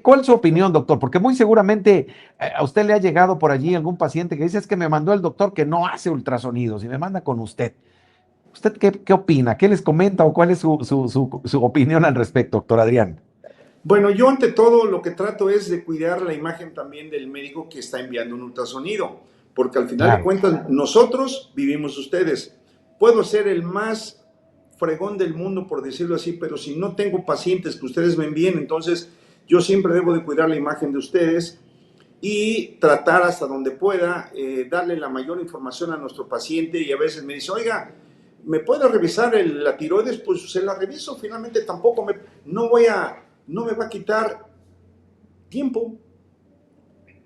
¿Cuál es su opinión, doctor? Porque muy seguramente a usted le ha llegado por allí algún paciente que dice, es que me mandó el doctor que no hace ultrasonidos y me manda con usted. ¿Usted qué opina? ¿Qué les comenta o cuál es su opinión al respecto, doctor Adrián? Bueno, yo ante todo lo que trato es de cuidar la imagen también del médico que está enviando un ultrasonido, porque al final de Claro, cuentas nosotros vivimos ustedes. Puedo ser el más fregón del mundo, por decirlo así, pero si no tengo pacientes que ustedes ven bien, entonces yo siempre debo de cuidar la imagen de ustedes y tratar hasta donde pueda, darle la mayor información a nuestro paciente. Y a veces me dice, oiga, ¿me puede revisar la tiroides? Pues se la reviso, finalmente tampoco no me va a quitar tiempo.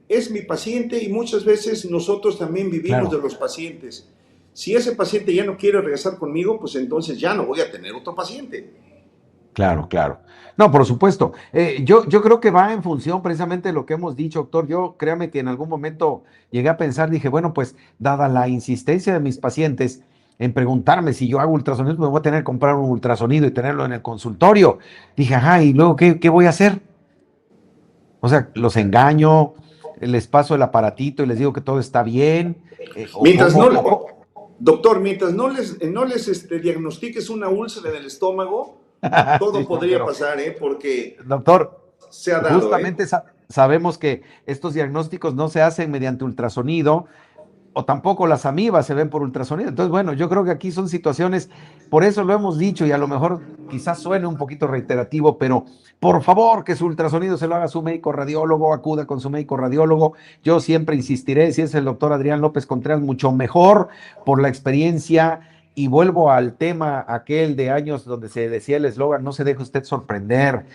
Es mi paciente y muchas veces nosotros también vivimos de claro. los pacientes. Si ese paciente ya no quiere regresar conmigo, pues entonces ya no voy a tener otro paciente. Claro, claro. No, por supuesto. Yo creo que va en función precisamente de lo que hemos dicho, doctor. Yo créame que en algún momento llegué a pensar, dije, bueno, pues dada la insistencia de mis pacientes en preguntarme si yo hago ultrasonido, me voy a tener que comprar un ultrasonido y tenerlo en el consultorio. Dije, ajá, ¿y luego qué voy a hacer? O sea, los engaño, les paso el aparatito y les digo que todo está bien, o Mientras cómo, no, o doctor, mientras no les diagnostiques una úlcera en el estómago, todo sí, no, podría pero pasar, porque doctor, se ha dado, justamente sabemos que estos diagnósticos no se hacen mediante ultrasonido o tampoco las amibas se ven por ultrasonido. Entonces, bueno, yo creo que aquí son situaciones, por eso lo hemos dicho y a lo mejor quizás suene un poquito reiterativo, pero por favor que su ultrasonido se lo haga su médico radiólogo, acuda con su médico radiólogo. Yo siempre insistiré, si es el doctor Adrián López Contreras, mucho mejor por la experiencia. Y vuelvo al tema aquel de años donde se decía el eslogan, no se deje usted sorprender.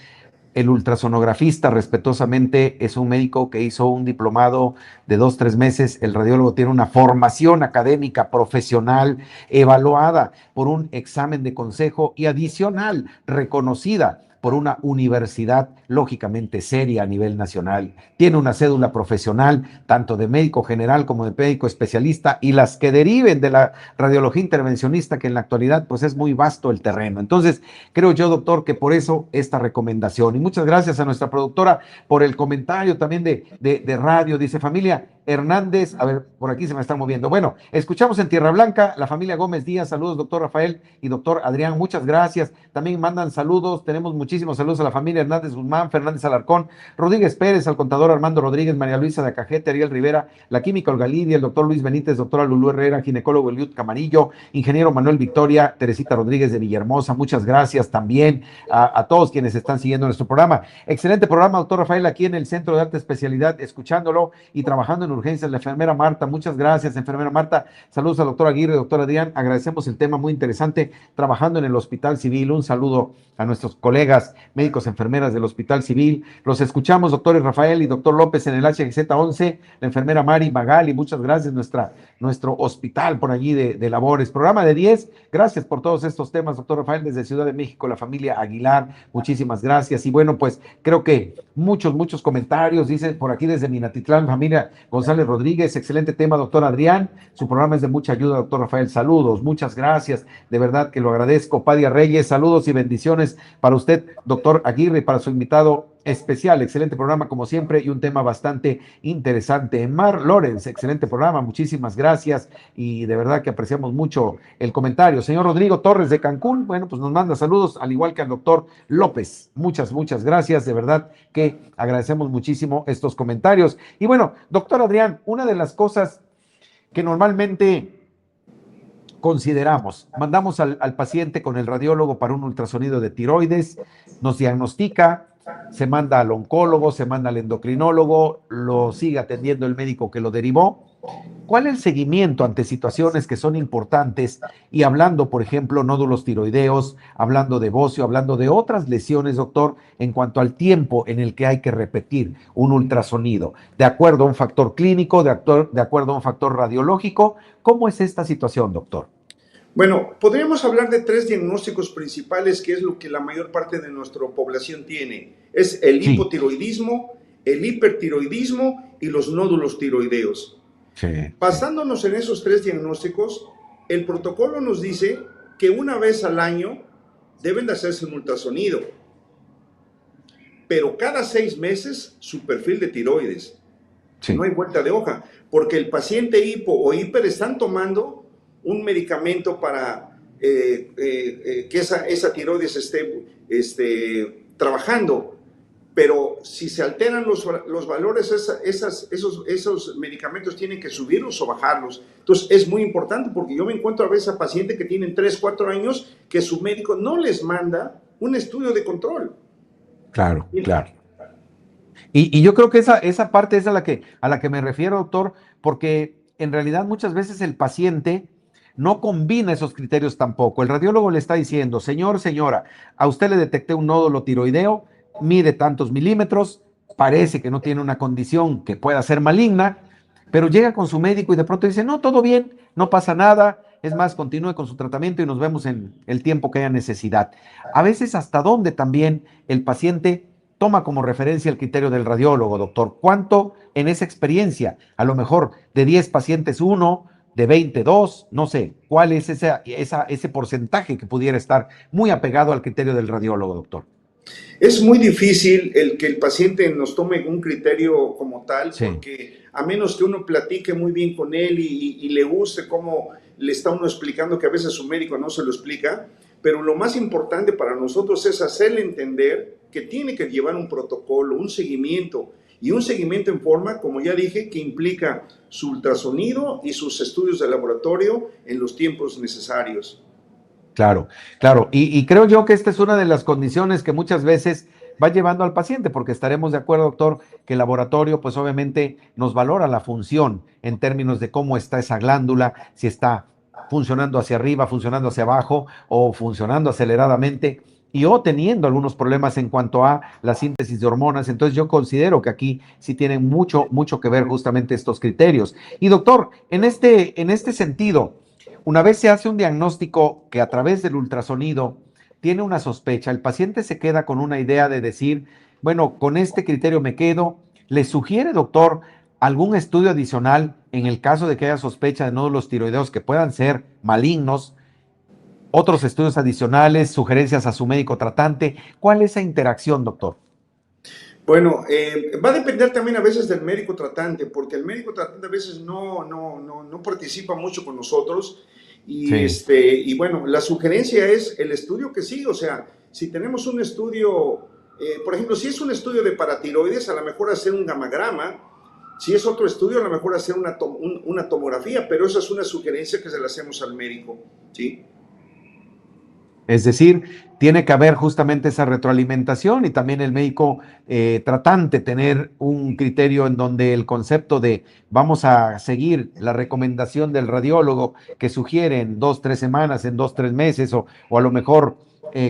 El ultrasonografista, respetuosamente, es un médico que hizo un diplomado de 2, 3 meses. El radiólogo tiene una formación académica profesional evaluada por un examen de consejo y adicional reconocida por una universidad lógicamente seria a nivel nacional. Tiene una cédula profesional, tanto de médico general como de médico especialista, y las que deriven de la radiología intervencionista, que en la actualidad pues es muy vasto el terreno. Entonces, creo yo, doctor, que por eso esta recomendación. Y muchas gracias a nuestra productora por el comentario también de radio. Dice, familia Hernández, a ver, por aquí se me están moviendo. Bueno, escuchamos en Tierra Blanca, la familia Gómez Díaz, saludos, doctor Rafael y doctor Adrián, muchas gracias. También mandan saludos, tenemos muchísimos saludos a la familia Hernández Guzmán, Fernández Alarcón, Rodríguez Pérez, al contador Armando Rodríguez, María Luisa de Acajete, Ariel Rivera, la química Olga Lidia, el doctor Luis Benítez, doctora Lulú Herrera, ginecólogo Eliud Camarillo, ingeniero Manuel Victoria, Teresita Rodríguez de Villahermosa, muchas gracias también a todos quienes están siguiendo nuestro programa. Excelente programa, doctor Rafael, aquí en el Centro de Alta Especialidad, escuchándolo y trabajando en urgencias. La enfermera Marta, muchas gracias, enfermera Marta. Saludos al doctor Aguirre, doctor Adrián. Agradecemos el tema muy interesante, trabajando en el Hospital Civil. Un saludo a nuestros colegas médicos, enfermeras del Hospital Civil. Los escuchamos, doctores Rafael y doctor López, en el HGZ 11, la enfermera Mari Magali, muchas gracias, nuestro hospital por allí de labores. Programa de 10, gracias por todos estos temas, doctor Rafael, desde Ciudad de México, la familia Aguilar, muchísimas gracias. Y bueno, pues creo que muchos comentarios, dice por aquí desde Minatitlán, familia González Rodríguez, excelente tema, doctor Adrián, su programa es de mucha ayuda, doctor Rafael, saludos, muchas gracias, de verdad que lo agradezco. Padia Reyes, saludos y bendiciones para usted, doctor Aguirre, y para su invitado especial, excelente programa como siempre y un tema bastante interesante. Mar Lorenz, excelente programa, muchísimas gracias y de verdad que apreciamos mucho el comentario. Señor Rodrigo Torres de Cancún, bueno, pues nos manda saludos, al igual que al doctor López. Muchas gracias, de verdad que agradecemos muchísimo estos comentarios. Y bueno, doctor Adrián, una de las cosas que normalmente consideramos, mandamos al paciente con el radiólogo para un ultrasonido de tiroides, nos diagnostica, se manda al oncólogo, se manda al endocrinólogo, lo sigue atendiendo el médico que lo derivó. ¿Cuál es el seguimiento ante situaciones que son importantes? Y hablando, por ejemplo, nódulos tiroideos, hablando de bocio, hablando de otras lesiones, doctor, en cuanto al tiempo en el que hay que repetir un ultrasonido, de acuerdo a un factor clínico, de acuerdo a un factor radiológico. ¿Cómo es esta situación, doctor? Bueno, podríamos hablar de 3 diagnósticos principales, que es lo que la mayor parte de nuestra población tiene. Es el Sí, hipotiroidismo, el hipertiroidismo y los nódulos tiroideos. Sí, sí. Basándonos en esos 3 diagnósticos, el protocolo nos dice que una vez al año deben de hacerse un ultrasonido, pero cada 6 meses su perfil de tiroides. No Sí. hay vuelta de hoja, porque el paciente hipo o hiper están tomando un medicamento para que esa tiroides esté trabajando, pero si se alteran los valores, esos medicamentos tienen que subirlos o bajarlos. Entonces es muy importante, porque yo me encuentro a veces a pacientes que tienen 3, 4 años que su médico no les manda un estudio de control. Claro, claro. Y yo creo que esa parte es a la que me refiero, doctor, porque en realidad muchas veces el paciente no combina esos criterios tampoco. El radiólogo le está diciendo, señor, señora, a usted le detecté un nódulo tiroideo, mide tantos milímetros, parece que no tiene una condición que pueda ser maligna, pero llega con su médico y de pronto dice, no, todo bien, no pasa nada, es más, continúe con su tratamiento y nos vemos en el tiempo que haya necesidad. A veces hasta dónde también el paciente toma como referencia el criterio del radiólogo, doctor. ¿Cuánto en esa experiencia? A lo mejor de 10 pacientes uno, de 20 dos, no sé, ¿cuál es ese porcentaje que pudiera estar muy apegado al criterio del radiólogo, doctor? Es muy difícil el que el paciente nos tome un criterio como tal, Sí, porque a menos que uno platique muy bien con él y le guste cómo le está uno explicando, que a veces su médico no se lo explica, pero lo más importante para nosotros es hacerle entender que tiene que llevar un protocolo, un seguimiento, y un seguimiento en forma, como ya dije, que implica su ultrasonido y sus estudios de laboratorio en los tiempos necesarios. claro, claro. Y creo yo que esta es una de las condiciones que muchas veces va llevando al paciente, porque estaremos de acuerdo, doctor, que el laboratorio, pues obviamente nos valora la función en términos de cómo está esa glándula, si está funcionando hacia arriba, funcionando hacia abajo o funcionando aceleradamente y o teniendo algunos problemas en cuanto a la síntesis de hormonas. Entonces yo considero que aquí sí tienen mucho, mucho que ver justamente estos criterios. Y doctor, en este sentido, una vez se hace un diagnóstico que a través del ultrasonido tiene una sospecha, el paciente se queda con una idea de decir, bueno, con este criterio me quedo. ¿Le sugiere, doctor, algún estudio adicional en el caso de que haya sospecha de nódulos tiroideos que puedan ser malignos? Otros estudios adicionales, sugerencias a su médico tratante. ¿Cuál es esa interacción, doctor? Bueno, va a depender también a veces del médico tratante, porque el médico tratante a veces no participa mucho con nosotros Sí, y bueno, la sugerencia es el estudio que sí, o sea, si tenemos un estudio, por ejemplo, si es un estudio de paratiroides, a lo mejor hacer un gamagrama, si es otro estudio, a lo mejor hacer una tomografía, pero esa es una sugerencia que se le hacemos al médico, ¿sí? es decir, tiene que haber justamente esa retroalimentación y también el médico tratante tener un criterio en donde el concepto de vamos a seguir la recomendación del radiólogo que sugiere en 2, 3 semanas, en 2, 3 meses o a lo mejor,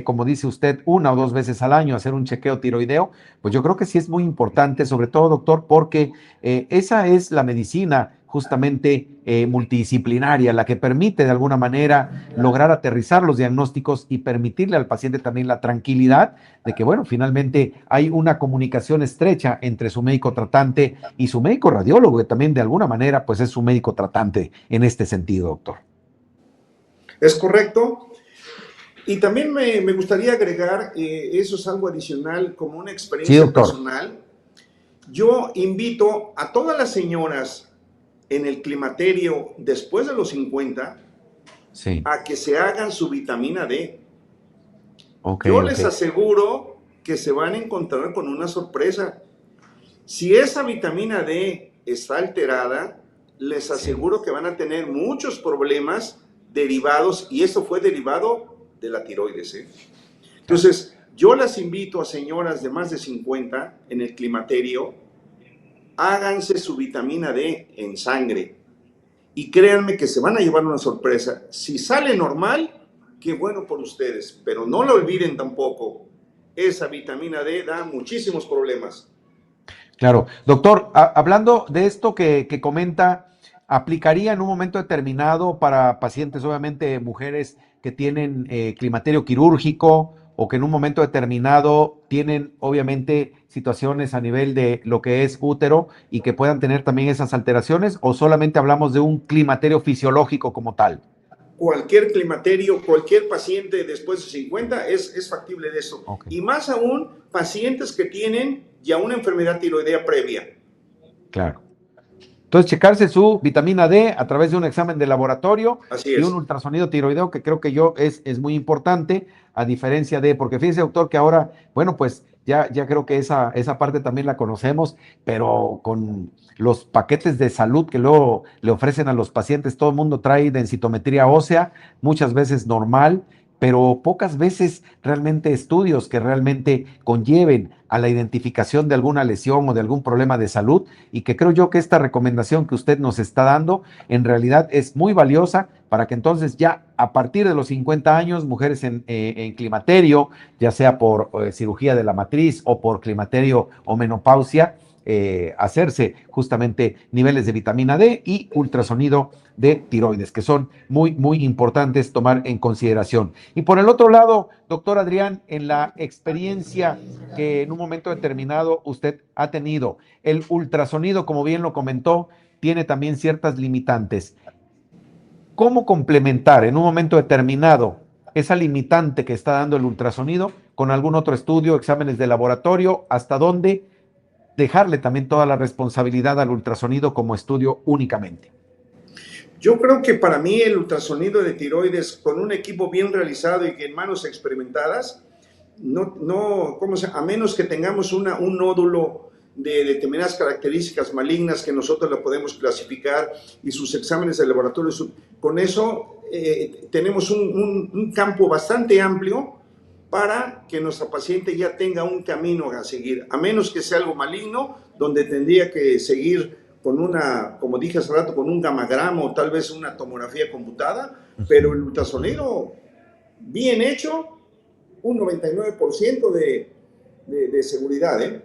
como dice usted, 1 o 2 veces al año hacer un chequeo tiroideo, pues yo creo que sí es muy importante, sobre todo, doctor, porque esa es la medicina justamente multidisciplinaria, la que permite de alguna manera lograr aterrizar los diagnósticos y permitirle al paciente también la tranquilidad de que, bueno, finalmente hay una comunicación estrecha entre su médico tratante y su médico radiólogo, que también de alguna manera, pues es su médico tratante en este sentido, doctor. ¿Es correcto? Y también me gustaría agregar, eso es algo adicional, como una Sí, experiencia doctor. personal. Yo invito a todas las señoras en el climaterio después de los 50 Sí, a que se hagan su vitamina D. ok, Yo ok. les aseguro que se van a encontrar con una sorpresa. Si esa vitamina D está alterada, les Sí, aseguro que van a tener muchos problemas derivados, y eso fue derivado de la tiroides, ¿eh? claro. Entonces, yo las invito a señoras de más de 50 en el climaterio, háganse su vitamina D en sangre y créanme que se van a llevar una sorpresa. Si sale normal, qué bueno por ustedes, pero no lo olviden tampoco. Esa vitamina D da muchísimos problemas. Claro. Doctor, hablando de esto que comenta, ¿aplicaría en un momento determinado para pacientes, obviamente mujeres que tienen climaterio quirúrgico o que en un momento determinado tienen obviamente situaciones a nivel de lo que es útero y que puedan tener también esas alteraciones, o solamente hablamos de un climaterio fisiológico como tal? Cualquier climaterio, cualquier paciente después de 50 es factible de eso. Ok. Y más aún, pacientes que tienen ya una enfermedad tiroidea previa. Claro. Entonces, checarse su vitamina D a través de un examen de laboratorio Así y un es. ultrasonido tiroideo, que creo que es muy importante, a diferencia de, porque fíjese, doctor, que ahora, bueno, pues ya creo que esa parte también la conocemos, pero con los paquetes de salud que luego le ofrecen a los pacientes, todo el mundo trae densitometría ósea, muchas veces normal, pero pocas veces realmente estudios que realmente conlleven a la identificación de alguna lesión o de algún problema de salud, y que creo yo que esta recomendación que usted nos está dando en realidad es muy valiosa para que entonces ya a partir de los 50 años, mujeres en climaterio, ya sea por cirugía de la matriz o por climaterio o menopausia, hacerse justamente niveles de vitamina D y ultrasonido de tiroides, que son muy importantes tomar en consideración. Y por el otro lado, doctor Adrián, en la experiencia que en un momento determinado usted ha tenido, el ultrasonido, como bien lo comentó, tiene también ciertas limitantes. ¿Cómo complementar en un momento determinado esa limitante que está dando el ultrasonido con algún otro estudio, exámenes de laboratorio? ¿Hasta dónde dejarle también toda la responsabilidad al ultrasonido como estudio únicamente? Yo creo que para mí el ultrasonido de tiroides con un equipo bien realizado y que en manos experimentadas, a menos que tengamos un nódulo de determinadas características malignas que nosotros la podemos clasificar y sus exámenes de laboratorio, con eso tenemos un campo bastante amplio para que nuestra paciente ya tenga un camino a seguir, a menos que sea algo maligno, donde tendría que seguir con una, como dije hace rato, con un gamagrama o tal vez una tomografía computada, pero el ultrasonido bien hecho, un 99% de seguridad, ¿eh?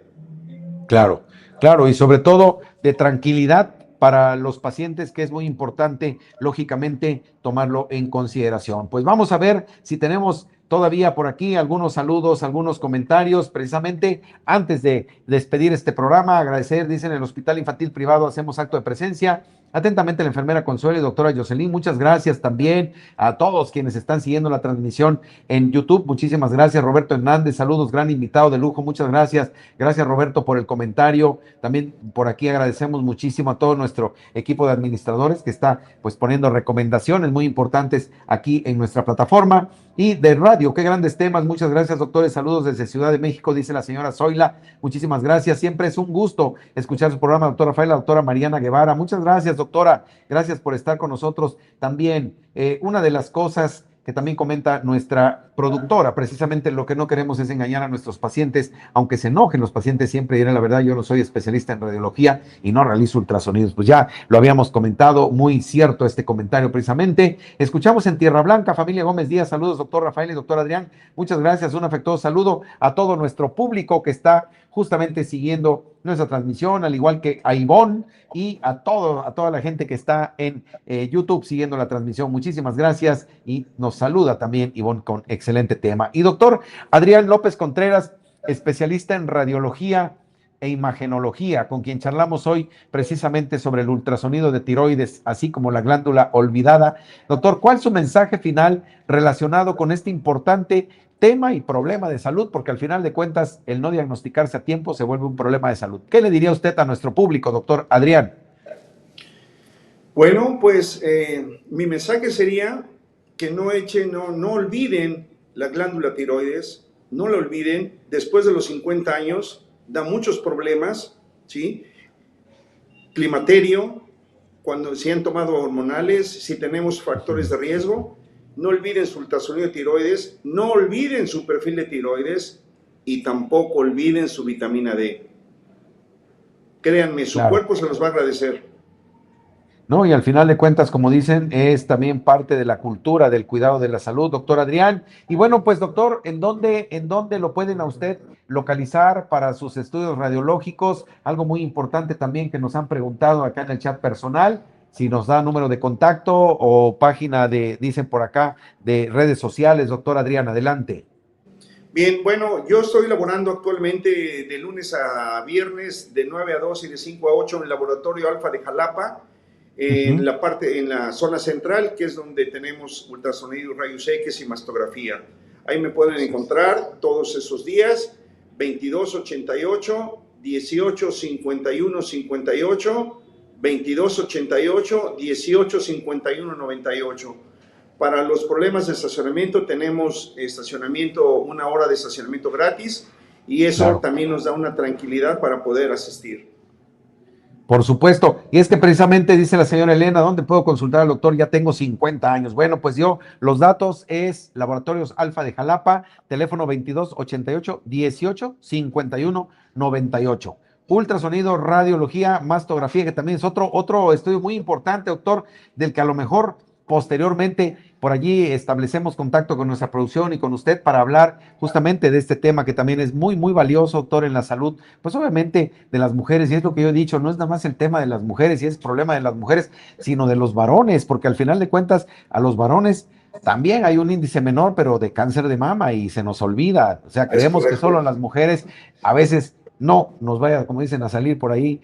Claro, y sobre todo de tranquilidad para los pacientes, que es muy importante, lógicamente, tomarlo en consideración. Pues vamos a ver si tenemos todavía por aquí algunos saludos, algunos comentarios, precisamente antes de despedir este programa. Agradecer, dicen, en el Hospital Infantil Privado hacemos acto de presencia. Atentamente la enfermera Consuelo y doctora Jocelyn, muchas gracias también a todos quienes están siguiendo la transmisión en YouTube. Muchísimas gracias. Roberto Hernández, saludos, gran invitado de lujo, muchas gracias. Gracias, Roberto, por el comentario. También por aquí agradecemos muchísimo a todo nuestro equipo de administradores que está pues poniendo recomendaciones muy importantes aquí en nuestra plataforma. Y de radio, qué grandes temas. Muchas gracias, doctores. Saludos desde Ciudad de México, dice la señora Zoila. Muchísimas gracias. Siempre es un gusto escuchar su programa, doctora Rafael, la doctora Mariana Guevara. Muchas gracias, doctora. Gracias por estar con nosotros también. Una de las cosas que también comenta nuestra productora, precisamente lo que no queremos es engañar a nuestros pacientes, aunque se enojen los pacientes, siempre dirán la verdad. Yo no soy especialista en radiología y no realizo ultrasonidos. Pues ya lo habíamos comentado, muy cierto este comentario precisamente. Escuchamos en Tierra Blanca, familia Gómez Díaz, saludos, doctor Rafael y doctor Adrián, muchas gracias, un afectuoso saludo a todo nuestro público que está justamente siguiendo nuestra transmisión, al igual que a Ivonne y a toda la gente que está en YouTube siguiendo la transmisión. Muchísimas gracias, y nos saluda también Ivonne con excelente tema. Y doctor Adrián López Contreras, especialista en radiología e imagenología, con quien charlamos hoy precisamente sobre el ultrasonido de tiroides, así como la glándula olvidada. Doctor, ¿cuál es su mensaje final relacionado con este importante tema y problema de salud? Porque al final de cuentas, el no diagnosticarse a tiempo se vuelve un problema de salud. ¿Qué le diría usted a nuestro público, doctor Adrián? Bueno, pues mi mensaje sería que no olviden la glándula tiroides, no la olviden. Después de los 50 años da muchos problemas, ¿sí? Climaterio, cuando se han tomado hormonales, si tenemos factores de riesgo. No olviden su ultrasonido de tiroides, no olviden su perfil de tiroides y tampoco olviden su vitamina D. Créanme, su cuerpo se los va a agradecer. No, y al final de cuentas, como dicen, es también parte de la cultura del cuidado de la salud, doctor Adrián. Y bueno, pues doctor, ¿en dónde lo pueden a usted localizar para sus estudios radiológicos? Algo muy importante también que nos han preguntado acá en el chat personal, si nos da número de contacto o página dicen por acá, de redes sociales, doctor Adrián, adelante. Bien, bueno, yo estoy laborando actualmente de lunes a viernes de 9 a 2 y de 5 a 8 en el Laboratorio Alfa de Jalapa, en Ujú. en la zona central, que es donde tenemos ultrasonido, rayos X y mastografía. Ahí me pueden encontrar todos esos días, 2288 18 51 58, 2288 18 51 98. Para los problemas de estacionamiento tenemos estacionamiento, 1 hora de estacionamiento gratis, y eso Claro. también nos da una tranquilidad para poder asistir. Por supuesto, y es que precisamente dice la señora Elena, ¿dónde puedo consultar al doctor? Ya tengo 50 años. Bueno, pues yo, los datos es Laboratorios Alfa de Jalapa, teléfono 2288 18 51 98. Ultrasonido, radiología, mastografía, que también es otro estudio muy importante, doctor, del que a lo mejor posteriormente por allí establecemos contacto con nuestra producción y con usted para hablar justamente de este tema que también es muy, muy valioso, doctor, en la salud, pues obviamente de las mujeres, y es lo que yo he dicho, no es nada más el tema de las mujeres y es el problema de las mujeres, sino de los varones, porque al final de cuentas a los varones también hay un índice menor, pero de cáncer de mama y se nos olvida, o sea, Es creemos que solo a correcto. las mujeres a veces no nos vaya, como dicen, a salir por ahí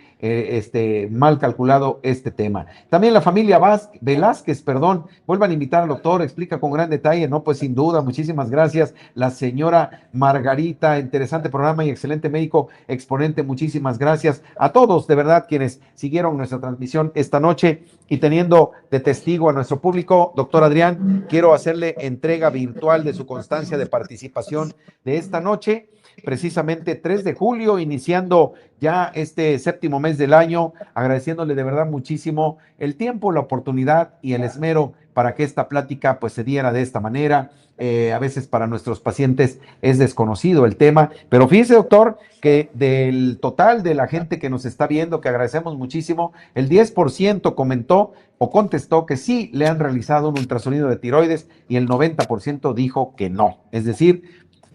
mal calculado este tema. También la familia Velázquez, perdón, vuelvan a invitar al doctor, explica con gran detalle, ¿no? Pues sin duda, muchísimas gracias. La señora Margarita, interesante programa y excelente médico exponente, muchísimas gracias a todos, de verdad, quienes siguieron nuestra transmisión esta noche y teniendo de testigo a nuestro público, doctor Adrián, quiero hacerle entrega virtual de su constancia de participación de esta noche, precisamente 3 de julio, iniciando ya este séptimo mes del año, agradeciéndole de verdad muchísimo el tiempo, la oportunidad y el esmero para que esta plática pues se diera de esta manera. A veces para nuestros pacientes es desconocido el tema, pero fíjese, doctor, que del total de la gente que nos está viendo, que agradecemos muchísimo, el 10% comentó o contestó que sí le han realizado un ultrasonido de tiroides y el 90% dijo que no. Es decir,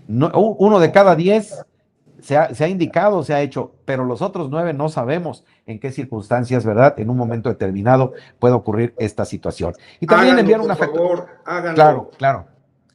no, 1 de cada 10 se ha indicado, se ha hecho, pero los otros 9 no sabemos en qué circunstancias, ¿verdad? En un momento determinado puede ocurrir esta situación. Y también Háganlo, enviar por una afecto. favor, háganlo. Claro, claro,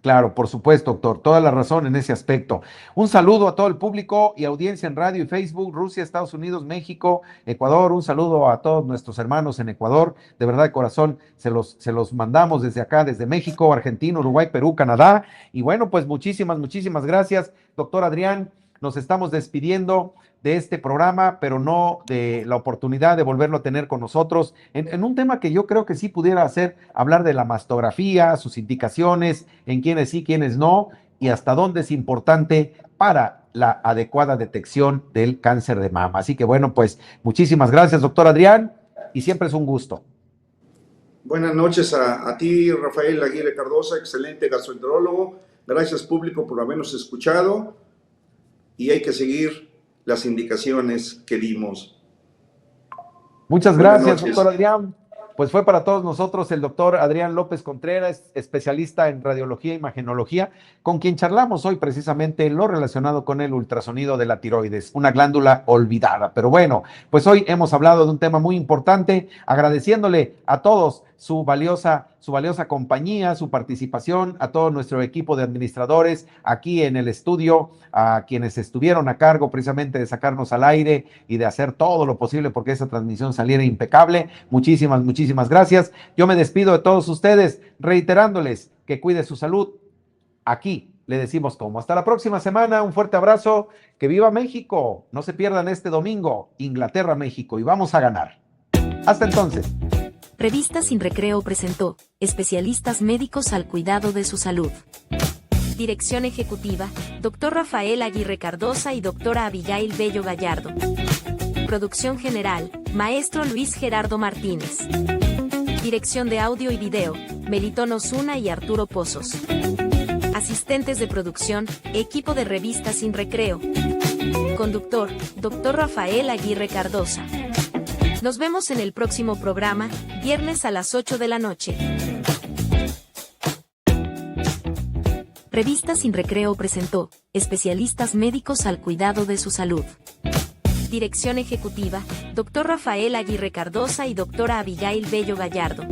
claro, por supuesto, doctor, toda la razón en ese aspecto. Un saludo a todo el público y audiencia en radio y Facebook, Rusia, Estados Unidos, México, Ecuador. Un saludo a todos nuestros hermanos en Ecuador. De verdad, de corazón, se los mandamos desde acá, desde México, Argentina, Uruguay, Perú, Canadá. Y bueno, pues muchísimas, muchísimas gracias, doctor Adrián. Nos estamos despidiendo de este programa, pero no de la oportunidad de volverlo a tener con nosotros en un tema que yo creo que sí pudiera hacer, hablar de la mastografía, sus indicaciones, en quiénes sí, quiénes no, y hasta dónde es importante para la adecuada detección del cáncer de mama. Así que bueno, pues muchísimas gracias, doctor Adrián, y siempre es un gusto. Buenas noches a ti, Rafael Aguirre Cardosa, excelente gastroenterólogo. Gracias, público, por habernos escuchado, y hay que seguir las indicaciones que dimos. Muchas Buenas gracias, doctor noches. Adrián. Pues fue para todos nosotros el doctor Adrián López Contreras, especialista en radiología e imagenología, con quien charlamos hoy precisamente lo relacionado con el ultrasonido de la tiroides, una glándula olvidada. Pero bueno, pues hoy hemos hablado de un tema muy importante, agradeciéndole a todos su valiosa compañía, su participación, a todo nuestro equipo de administradores aquí en el estudio, a quienes estuvieron a cargo precisamente de sacarnos al aire y de hacer todo lo posible porque esa transmisión saliera impecable. Muchísimas, muchísimas gracias. Yo me despido de todos ustedes, reiterándoles que cuide su salud. Aquí le decimos cómo. Hasta la próxima semana, un fuerte abrazo, que viva México. No se pierdan este domingo, Inglaterra-México, y vamos a ganar. Hasta entonces. Revista Sin Recreo presentó Especialistas Médicos al Cuidado de su Salud. Dirección Ejecutiva, Dr. Rafael Aguirre Cardosa y Dra. Abigail Bello Gallardo. Producción General, Maestro Luis Gerardo Martínez. Dirección de Audio y Video, Melitón Osuna y Arturo Pozos. Asistentes de producción, equipo de Revista Sin Recreo. Conductor, Dr. Rafael Aguirre Cardosa. Nos vemos en el próximo programa, viernes a las 8 de la noche. Revista Sin Recreo presentó Especialistas Médicos al Cuidado de su Salud. Dirección Ejecutiva, Dr. Rafael Aguirre Cardosa y Dra. Abigail Bello Gallardo.